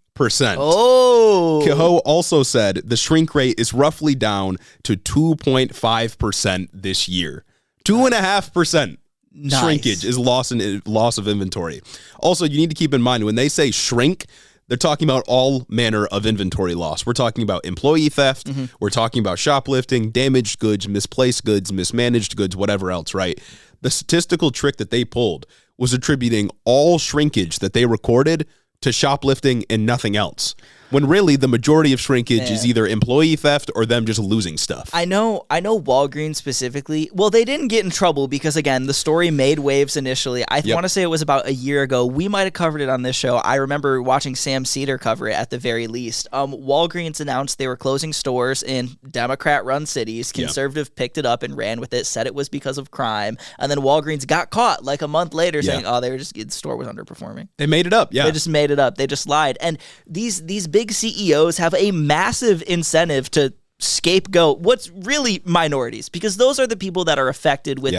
Oh. Kehoe also said the shrink rate is roughly down to 2.5% this year. 2.5%. Nice. Shrinkage is loss of inventory. Also, you need to keep in mind when they say shrink, they're talking about all manner of inventory loss. We're talking about employee theft. Mm-hmm. We're talking about shoplifting, damaged goods, misplaced goods, mismanaged goods, whatever else, right? The statistical trick that they pulled was attributing all shrinkage that they recorded to shoplifting and nothing else. When really the majority of shrinkage is either employee theft or them just losing stuff. I know Walgreens specifically. Well, they didn't get in trouble because, again, the story made waves initially. I want to say it was about a year ago. We might have covered it on this show. I remember watching Sam Cedar cover it at the very least. Walgreens announced they were closing stores in Democrat-run cities. Conservative picked it up and ran with it, said it was because of crime. And then Walgreens got caught like a month later saying, the store was underperforming. They made it up, They just made it up. They just lied. And these big CEOs have a massive incentive to scapegoat what's really minorities, because those are the people that are affected with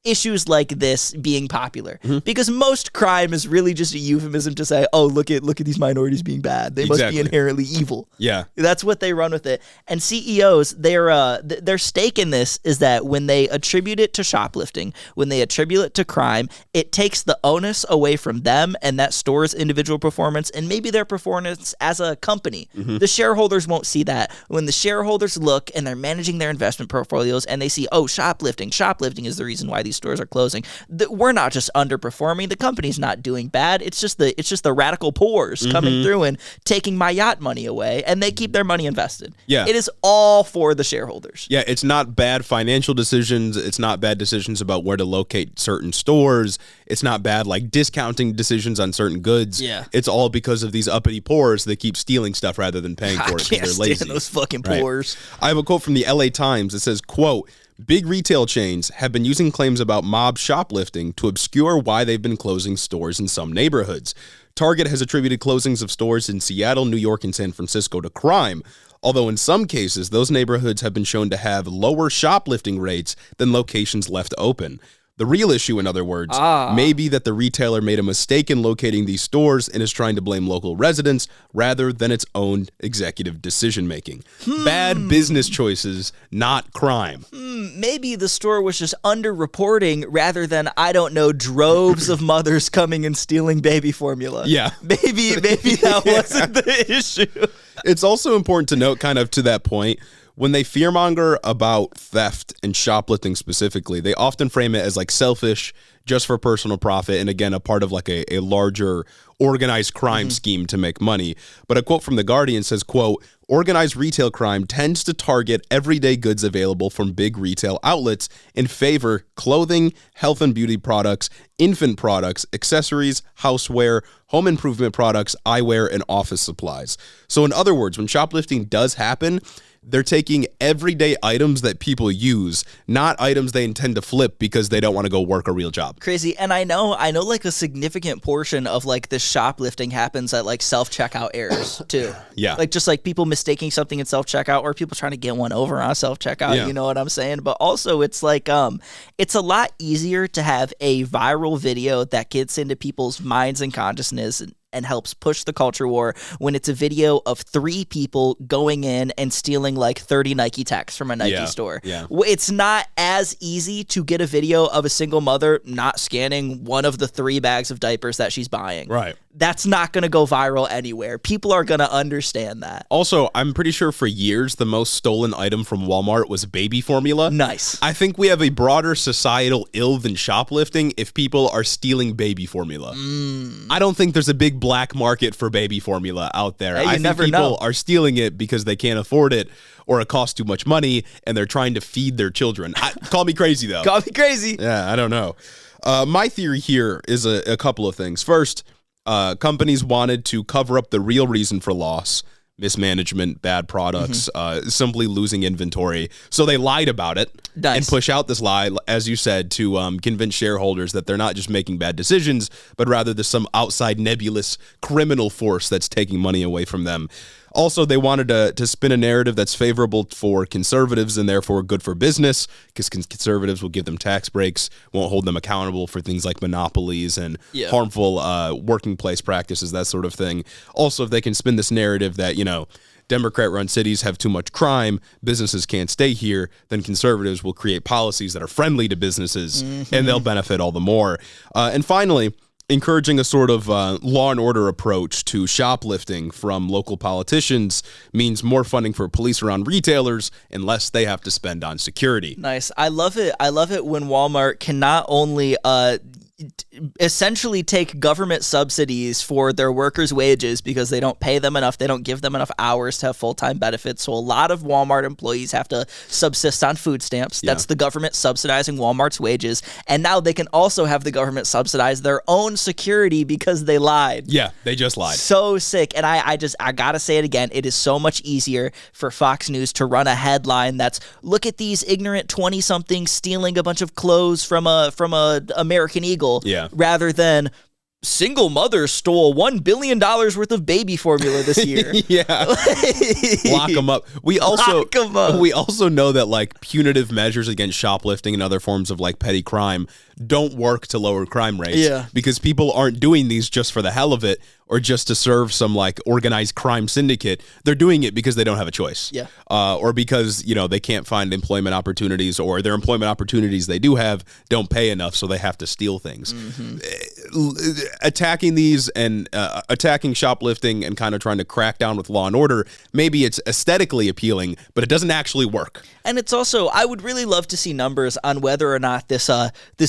issues like this being popular. Mm-hmm. Because most crime is really just a euphemism to say, oh, look at these minorities being bad. They must be inherently evil. Yeah. That's what they run with it. And CEOs, their stake in this is that when they attribute it to shoplifting, when they attribute it to crime, it takes the onus away from them and that store's individual performance and maybe their performance as a company. Mm-hmm. The shareholders won't see that. When the shareholders look and they're managing their investment portfolios and they see, oh, shoplifting is the reason why these stores are closing. We're not just underperforming. The company's not doing bad. It's just the radical poors coming through and taking my yacht money away, and they keep their money invested. Yeah. It is all for the shareholders. Yeah, it's not bad financial decisions. It's not bad decisions about where to locate certain stores. It's not bad like discounting decisions on certain goods. Yeah. It's all because of these uppity poors that keep stealing stuff rather than paying for it because they're lazy. Those fucking poors. Right. I have a quote from the LA Times that says, quote, "Big retail chains have been using claims about mob shoplifting to obscure why they've been closing stores in some neighborhoods. Target has attributed closings of stores in Seattle, New York, and San Francisco to crime, although in some cases, those neighborhoods have been shown to have lower shoplifting rates than locations left open. The real issue, in other words, may be that the retailer made a mistake in locating these stores and is trying to blame local residents rather than its own executive decision-making. Bad business choices, not crime." Maybe the store was just underreporting rather than, I don't know, droves of mothers coming and stealing baby formula. Yeah. Maybe that wasn't the issue. It's also important to note, kind of to that point, when they fearmonger about theft and shoplifting specifically, they often frame it as like selfish, just for personal profit, and again, a part of like a larger organized crime scheme to make money. But a quote from The Guardian says, quote, "Organized retail crime tends to target everyday goods available from big retail outlets and favor clothing, health and beauty products, infant products, accessories, houseware, home improvement products, eyewear, and office supplies." So in other words, when shoplifting does happen, they're taking everyday items that people use, not items they intend to flip because they don't want to go work a real job. Crazy. And I know like a significant portion of like the shoplifting happens at like self-checkout errors too. Yeah. Like just like people mistaking something in self-checkout or people trying to get one over on self-checkout, you know what I'm saying? But also it's like it's a lot easier to have a viral video that gets into people's minds and consciousness and helps push the culture war when it's a video of 3 people going in and stealing like 30 Nike Techs from a Nike store. Yeah. It's not as easy to get a video of a single mother not scanning one of the 3 bags of diapers that she's buying. Right. That's not going to go viral anywhere. People are going to understand that. Also, I'm pretty sure for years, the most stolen item from Walmart was baby formula. Nice. I think we have a broader societal ill than shoplifting if people are stealing baby formula. I don't think there's a big black market for baby formula out there. I think people are stealing it because they can't afford it or it costs too much money and they're trying to feed their children. Call me crazy, though. Call me crazy. Yeah, I don't know. My theory here is a couple of things. First, companies wanted to cover up the real reason for loss, mismanagement, bad products, simply losing inventory. So they lied about it and push out this lie, as you said, to convince shareholders that they're not just making bad decisions, but rather there's some outside nebulous criminal force that's taking money away from them. Also, they wanted to spin a narrative that's favorable for conservatives and therefore good for business, because conservatives will give them tax breaks, won't hold them accountable for things like monopolies and harmful working place practices, that sort of thing. Also, if they can spin this narrative that, Democrat-run cities have too much crime, businesses can't stay here, then conservatives will create policies that are friendly to businesses, and they'll benefit all the more. And finally, encouraging a sort of law and order approach to shoplifting from local politicians means more funding for police around retailers and less they have to spend on security. Nice. I love it. I love it when Walmart can not only essentially take government subsidies for their workers' wages because they don't pay them enough, they don't give them enough hours to have full-time benefits. So a lot of Walmart employees have to subsist on food stamps. That's the government subsidizing Walmart's wages. And now they can also have the government subsidize their own security because they lied. Yeah, they just lied. So sick. And I gotta say it again, it is so much easier for Fox News to run a headline that's, look at these ignorant 20-somethings stealing a bunch of clothes from a American Eagle. Yeah. Rather than single mother stole $1 billion worth of baby formula this year. Lock them up. We also know that like punitive measures against shoplifting and other forms of like petty crime don't work to lower crime rates because people aren't doing these just for the hell of it or just to serve some like organized crime syndicate. They're doing it because they don't have a choice. Or because, they can't find employment opportunities, or their employment opportunities they do have don't pay enough, so they have to steal things. Attacking these and attacking shoplifting and kind of trying to crack down with law and order, maybe it's aesthetically appealing, but it doesn't actually work. And it's also, I would really love to see numbers on whether or not this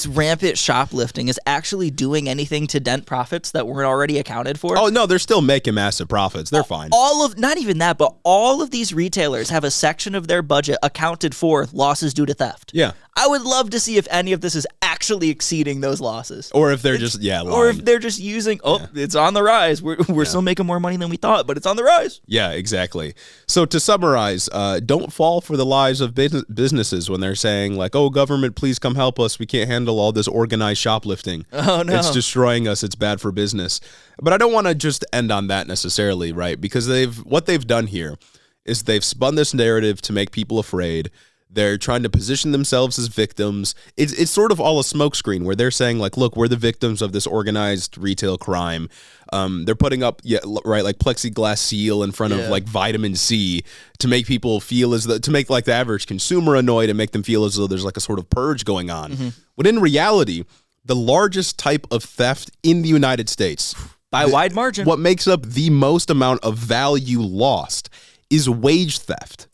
rampant shoplifting is actually doing anything to dent profits that weren't already accounted for. Oh, no, they're still making massive profits. They're fine. Not even that, but all of these retailers have a section of their budget accounted for losses due to theft. Yeah. I would love to see if any of this is actually exceeding those losses. Or if they're just lying. Or if they're just using, it's on the rise. We're still making more money than we thought, but it's on the rise. Yeah, exactly. So to summarize, don't fall for the lies of businesses when they're saying like, oh, government, please come help us. We can't handle all this organized shoplifting. Oh, no. It's destroying us. It's bad for business. But I don't want to just end on that necessarily, right? Because what they've done here is they've spun this narrative to make people afraid. They're trying to position themselves as victims. It's sort of all a smokescreen where they're saying like, look, we're the victims of this organized retail crime. They're putting up, like plexiglass seal in front of like vitamin C to make people feel to make like the average consumer annoyed and make them feel as though there's like a sort of purge going on. When in reality, the largest type of theft in the United States, by a wide margin, what makes up the most amount of value lost is wage theft.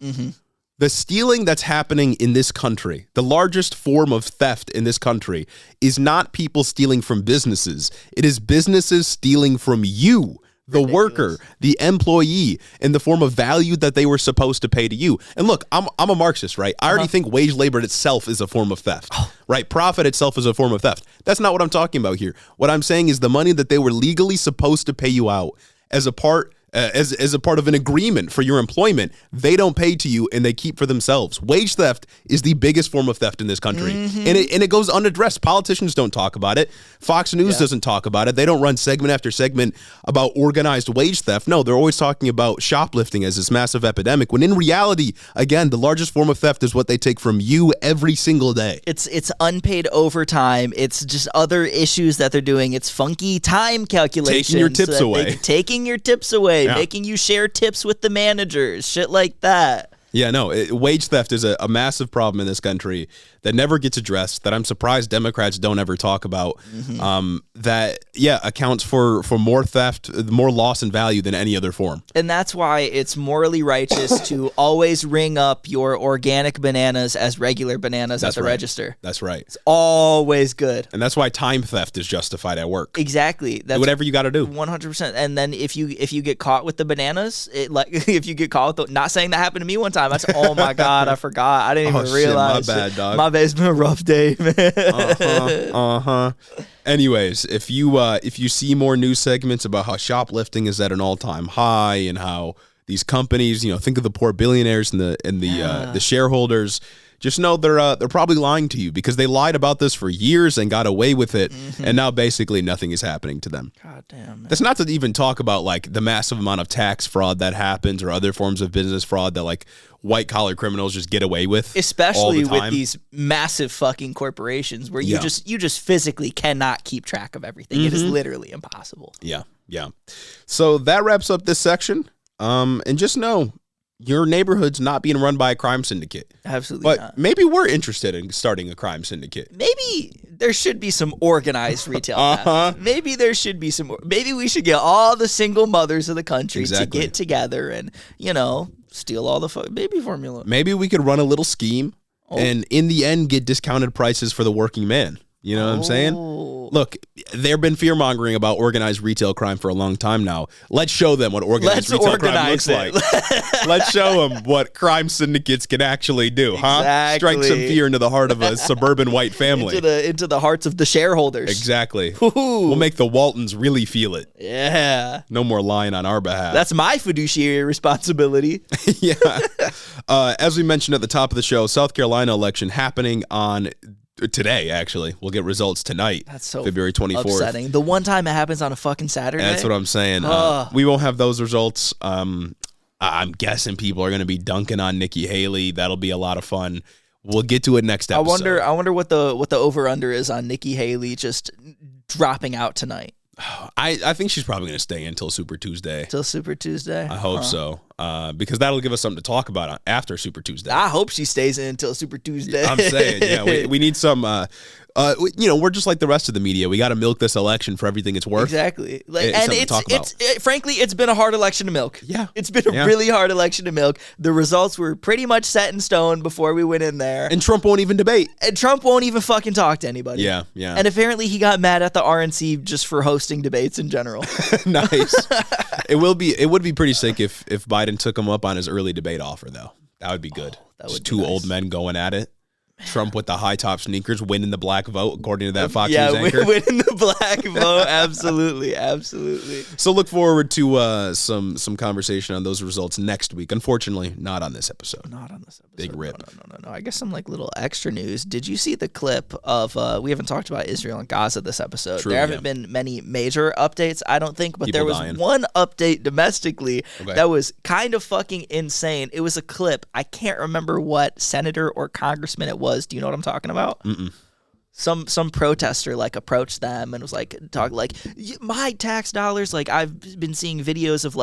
The stealing that's happening in this country, the largest form of theft in this country, is not people stealing from businesses. It is businesses stealing from you, the worker, the employee, in the form of value that they were supposed to pay to you. And look, I'm a Marxist, right? I already think wage labor itself is a form of theft, right? Profit itself is a form of theft. That's not what I'm talking about here. What I'm saying is the money that they were legally supposed to pay you out as a part of an agreement for your employment, they don't pay to you and they keep for themselves. Wage theft is the biggest form of theft in this country. And it goes unaddressed. Politicians don't talk about it. Fox News doesn't talk about it. They don't run segment after segment about organized wage theft. No, they're always talking about shoplifting as this massive epidemic, when in reality, again, the largest form of theft is what they take from you every single day. It's unpaid overtime. It's just other issues that they're doing. It's funky time calculations. Taking your tips away. Making you share tips with the managers, shit like that. Yeah, no, wage theft is a massive problem in this country that never gets addressed, that I'm surprised Democrats don't ever talk about, that accounts for more theft, more loss in value than any other form. And that's why it's morally righteous to always ring up your organic bananas as regular bananas at the register. That's right. It's always good. And that's why time theft is justified at work. Exactly. That's whatever you got to do. 100%. And then if you get caught with the bananas, if you get caught with not saying that happened to me one time. That's, oh my God, I forgot. I didn't even realize. Shit, my bad, dog. My bad. It's been a rough day, man. Anyways, if you see more news segments about how shoplifting is at an all-time high and how these companies. Think of the poor billionaires and the shareholders. Just know they're probably lying to you because they lied about this for years and got away with it, and now basically nothing is happening to them. God damn. Man. That's not to even talk about like the massive amount of tax fraud that happens or other forms of business fraud that like white collar criminals just get away with, especially with these massive fucking corporations where you just physically cannot keep track of everything. It is literally impossible. Yeah. So that wraps up this section. And just know, your neighborhood's not being run by a crime syndicate. Absolutely not. But maybe we're interested in starting a crime syndicate. Maybe there should be some organized retail. Maybe there should be some. Maybe we should get all the single mothers of the country to get together and, steal all the baby formula. Maybe we could run a little scheme and in the end get discounted prices for the working man. You know what I'm saying? Look, they've been fear-mongering about organized retail crime for a long time now. Let's show them what organized retail crime looks like. Let's show them what crime syndicates can actually do, huh? Strike some fear into the heart of a suburban white family. Into the hearts of the shareholders. Exactly. We'll make the Waltons really feel it. Yeah. No more lying on our behalf. That's my fiduciary responsibility. Yeah. As we mentioned at the top of the show, South Carolina election happening on today, actually. We'll get results tonight. That's so February 24th. Upsetting. The one time it happens on a fucking Saturday. That's what I'm saying. We won't have those results. I'm guessing people are going to be dunking on Nikki Haley. That'll be a lot of fun. We'll get to it next episode. I wonder what the over under is on Nikki Haley just dropping out tonight. I think she's probably going to stay until Super Tuesday. Till Super Tuesday? I hope so. Because that'll give us something to talk about after Super Tuesday. I hope she stays in until Super Tuesday. I'm saying, yeah, we need some, we're just like the rest of the media. We got to milk this election for everything it's worth. Exactly. Frankly, it's been a hard election to milk. Yeah. It's been a really hard election to milk. The results were pretty much set in stone before we went in there. And Trump won't even debate. And Trump won't even fucking talk to anybody. Yeah. And apparently he got mad at the RNC just for hosting debates in general. Nice. It would be pretty sick if Biden took him up on his early debate offer, though. That would be good. Just two old men going at it. Trump with the high top sneakers winning the black vote, according to that Fox News anchor. Yeah, winning the black vote. Absolutely. So look forward to some conversation on those results next week. Unfortunately, not on this episode. Big rip. No. I guess some little extra news. Did you see the clip of? We haven't talked about Israel and Gaza this episode. There haven't been many major updates, I don't think, but there was one update domestically that was kind of fucking insane. It was a clip. I can't remember what senator or congressman it was. Do you know what I'm talking about? Mm-mm. Some protester approached them and was my tax dollars. I've been seeing videos of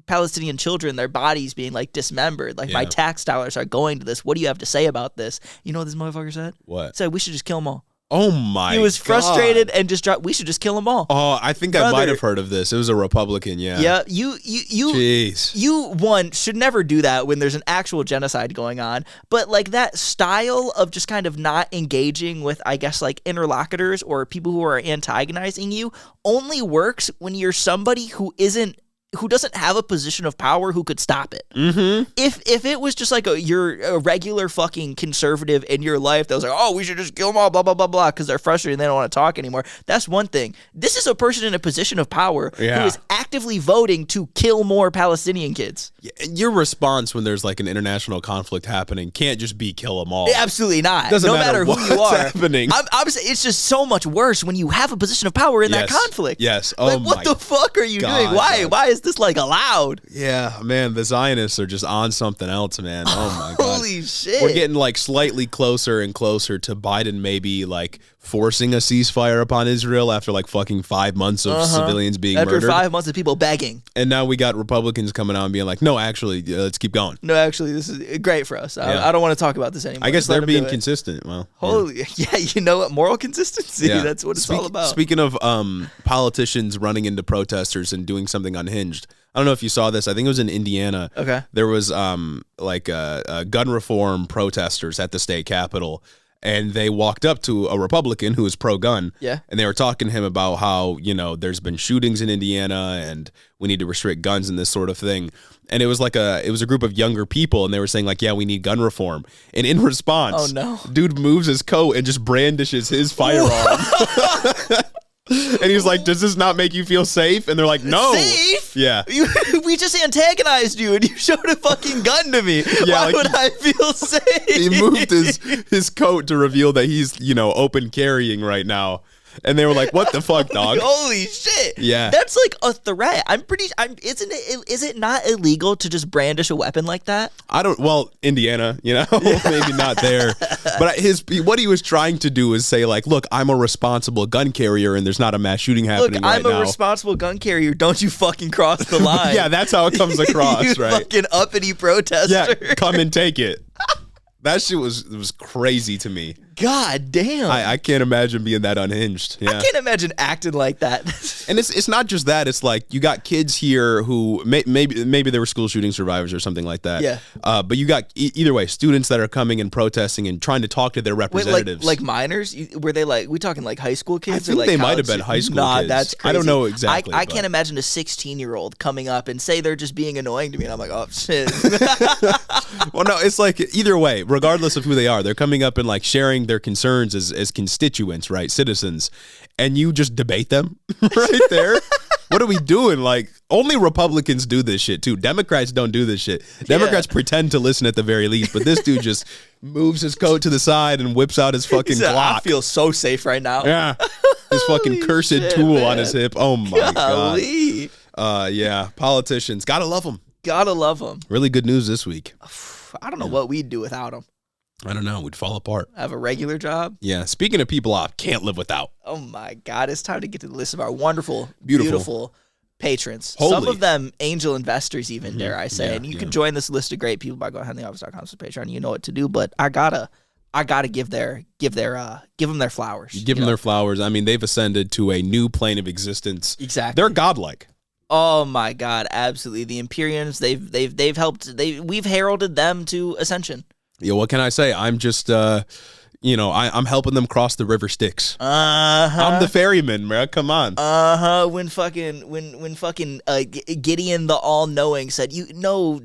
Palestinian children, their bodies being dismembered. My tax dollars are going to this. What do you have to say about this? You know what this motherfucker said? What? He said we should just kill them all. Oh my! He was frustrated and just dropped. We should just kill them all. Oh, I think I might have heard of this. It was a Republican. Yeah. Yeah. You should never do that when there's an actual genocide going on. But that style of just kind of not engaging with, I guess, interlocutors or people who are antagonizing you only works when you're somebody who doesn't have a position of power who could stop it. Mm-hmm. If it was just you're a regular fucking conservative in your life that was we should just kill them all, blah, blah, blah, blah, because they're frustrated and they don't want to talk anymore. That's one thing. This is a person in a position of power who is actively voting to kill more Palestinian kids. Your response when there's an international conflict happening can't just be kill them all. Absolutely not. Doesn't no matter who you are. Happening. I'm saying it's just so much worse when you have a position of power in that conflict. Yes. Oh what the fuck are you doing? Why is this allowed? Yeah, man, the Zionists are just on something else, man. Oh my god. Holy shit. We're getting slightly closer and closer to Biden maybe forcing a ceasefire upon Israel after fucking 5 months of civilians being murdered. After 5 months of people begging. And now we got Republicans coming out and being no, actually, let's keep going. No, actually, this is great for us. I don't want to talk about this anymore. I guess they're being consistent. Well, holy, you know what? Moral consistency. Yeah. That's what it's all about. Speaking of politicians running into protesters and doing something unhinged, I don't know if you saw this. I think it was in Indiana. Okay. There was gun reform protesters at the state capitol, and they walked up to a Republican who was pro-gun. Yeah. And they were talking to him about how, there's been shootings in Indiana and we need to restrict guns and this sort of thing. And it was a group of younger people, and they were saying we need gun reform. And in response, oh no, dude moves his coat and just brandishes his firearm. And he's like, does this not make you feel safe? And they're like, no. Safe? Yeah. We just antagonized you and you showed a fucking gun to me. Yeah, Why would I feel safe? He moved his coat to reveal that he's, open carrying right now. And they were like, what the fuck, dog? Holy shit. Yeah. That's like a threat. Is it not illegal to just brandish a weapon like that? Indiana, maybe not there. But what he was trying to do is say like, look, I'm a responsible gun carrier and there's not a mass shooting happening right now. I'm a responsible gun carrier. Don't you fucking cross the line. Yeah, that's how it comes across, you right? Fucking uppity protester. Yeah, come and take it. That shit was crazy to me. God damn. I can't imagine being that unhinged. Yeah. I can't imagine acting like that. And it's not just that. It's like you got kids here who maybe they were school shooting survivors or something like that. Yeah. But you got either way students that are coming and protesting and trying to talk to their representatives. Wait, like minors? Were they we talking like high school kids? I think or they might have been high school kids. That's crazy. I don't know exactly. I can't imagine a 16-year-old coming up and say they're just being annoying to me, and I'm like, oh shit. Well, no, it's like either way, regardless of who they are, they're coming up and like sharing their concerns as constituents, right? Citizens. And you just debate them right there. What are we doing? Like, only Republicans do this shit too. Democrats don't do this shit. Democrats pretend to listen at the very least, but this dude just moves his coat to the side and whips out his fucking Glock. I feel so safe right now. Yeah. His fucking cursed tool on his hip. Oh my Golly. God. Yeah. Politicians. Gotta love them. Gotta love them. Really good news this week. I don't know what we'd do without them. I don't know. We'd fall apart. Have a regular job? Yeah. Speaking of people I can't live without. Oh my God. It's time to get to the list of our wonderful, beautiful patrons. Holy. Some of them angel investors even, dare I say. And you can join this list of great people by going to henleyoffice.com/Patreon. You know what to do, but I gotta give them their flowers. You give them their flowers. I mean, they've ascended to a new plane of existence. Exactly. They're godlike. Oh my God, absolutely. The Imperiums, they've helped. We've heralded them to ascension. Yeah, what can I say? I'm just, I'm helping them cross the river Styx. I'm the ferryman, man. Come on. When fucking Gideon the All-Knowing said,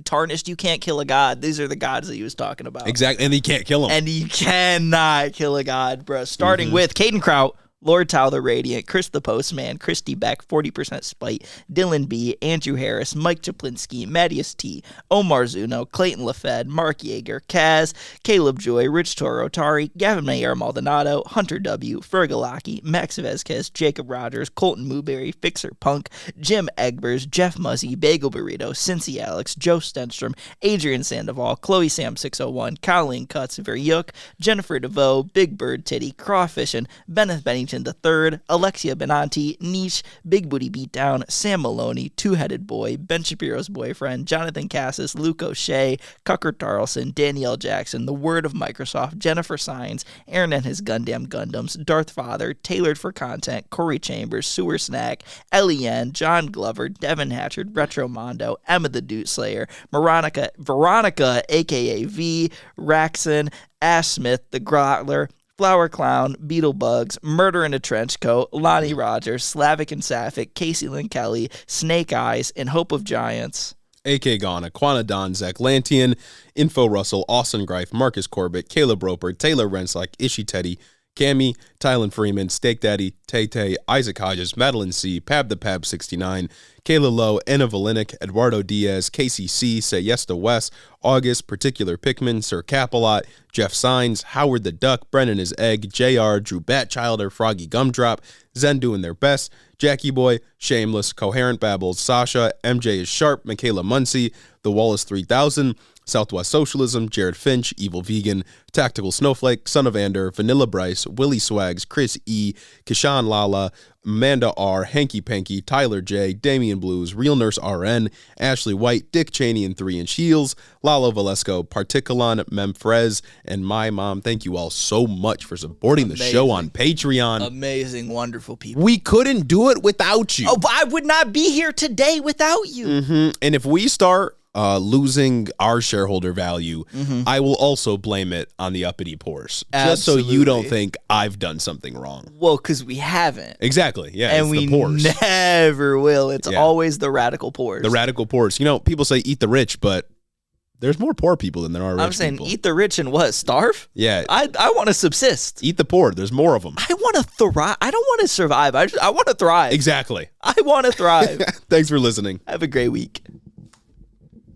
Tarnished, you can't kill a god. These are the gods that he was talking about. Exactly, and he can't kill them. And he cannot kill a god, bro. Starting with Caden Kraut, Lord Tau the Radiant, Chris the Postman, Christy Beck, 40% Spite, Dylan B, Andrew Harris, Mike Chaplinsky, Mattias T, Omar Zuno, Clayton LaFed, Mark Yeager, Kaz, Caleb Joy, Rich Toro Tari, Gavin Mayer Maldonado, Hunter W, Fergalaki, Max Vezquez, Jacob Rogers, Colton Mooberry, Fixer Punk, Jim Egbers, Jeff Muzzy, Bagel Burrito, Cincy Alex, Joe Stenstrom, Adrian Sandoval, Chloe Sam 601, Colleen Cuts, Veryuk, Jennifer DeVoe, Big Bird Titty, Crawfishin, Bennett Bennington III, Alexia Benanti, Niche, Big Booty Beatdown, Sam Maloney, Two-Headed Boy, Ben Shapiro's Boyfriend, Jonathan Cassis, Luke O'Shea, Cucker Tarlson, Danielle Jackson, The Word of Microsoft, Jennifer Sines, Aaron and His Gundam Gundams, Darth Father, Tailored for Content, Corey Chambers, Sewer Snack, Eliane, John Glover, Devin Hatchard, Retro Mondo, Emma the Dude Slayer, Veronica, aka V, Raxon, Ash Smith, The Grotler, Flower Clown, Beetlebugs, Murder in a Trench Coat, Lonnie Rogers, Slavic and Sapphic, Casey Lynn Kelly, Snake Eyes, and Hope of Giants. A.K. Ghana, Quana Don, Zach Lantian, Info Russell, Austin Greif, Marcus Corbett, Caleb Roper, Taylor Renslack, Ishi Teddy, Cammy, Tylen Freeman, Steak Daddy, Tay Tay, Isaac Hodges, Madeline C, Pab the Pab 69, Kayla Lowe, Anna Volinick, Eduardo Diaz, Casey C, Say Yes to Wes, August, Particular Pickman, Sir Capalot, Jeff Signs, Howard the Duck, Brennan is Egg, JR, Drew Batchilder, Froggy Gumdrop, Zen doing their best, Jackie Boy, Shameless, Coherent Babbles, Sasha, MJ is Sharp, Michaela Muncie, The Wallace 3000, Southwest Socialism, Jared Finch, Evil Vegan, Tactical Snowflake, Son of Ander, Vanilla Bryce, Willie Swags, Chris E, Kishan Lala, Amanda R, Hanky Panky, Tyler J, Damian Blues, Real Nurse RN, Ashley White, Dick Cheney and 3-inch Heels, Lalo Valesco, Particulon, Memfrez, and my mom. Thank you all so much for supporting the show on Patreon. Amazing, wonderful people. We couldn't do it without you. Oh, I would not be here today without you. Mm-hmm. And if we start losing our shareholder value, I will also blame it on the uppity pores. Absolutely. Just so you don't think I've done something wrong. Well, because we haven't. Exactly. Yeah. And we never will. It's always the radical pores. The radical pores. You know, people say eat the rich, but There's more poor people than there are rich people. I'm saying eat the rich and what? Starve? Yeah. I want to subsist. Eat the poor. There's more of them. I want to thrive. I don't want to survive. I want to thrive. Exactly. I want to thrive. Thanks for listening. Have a great week.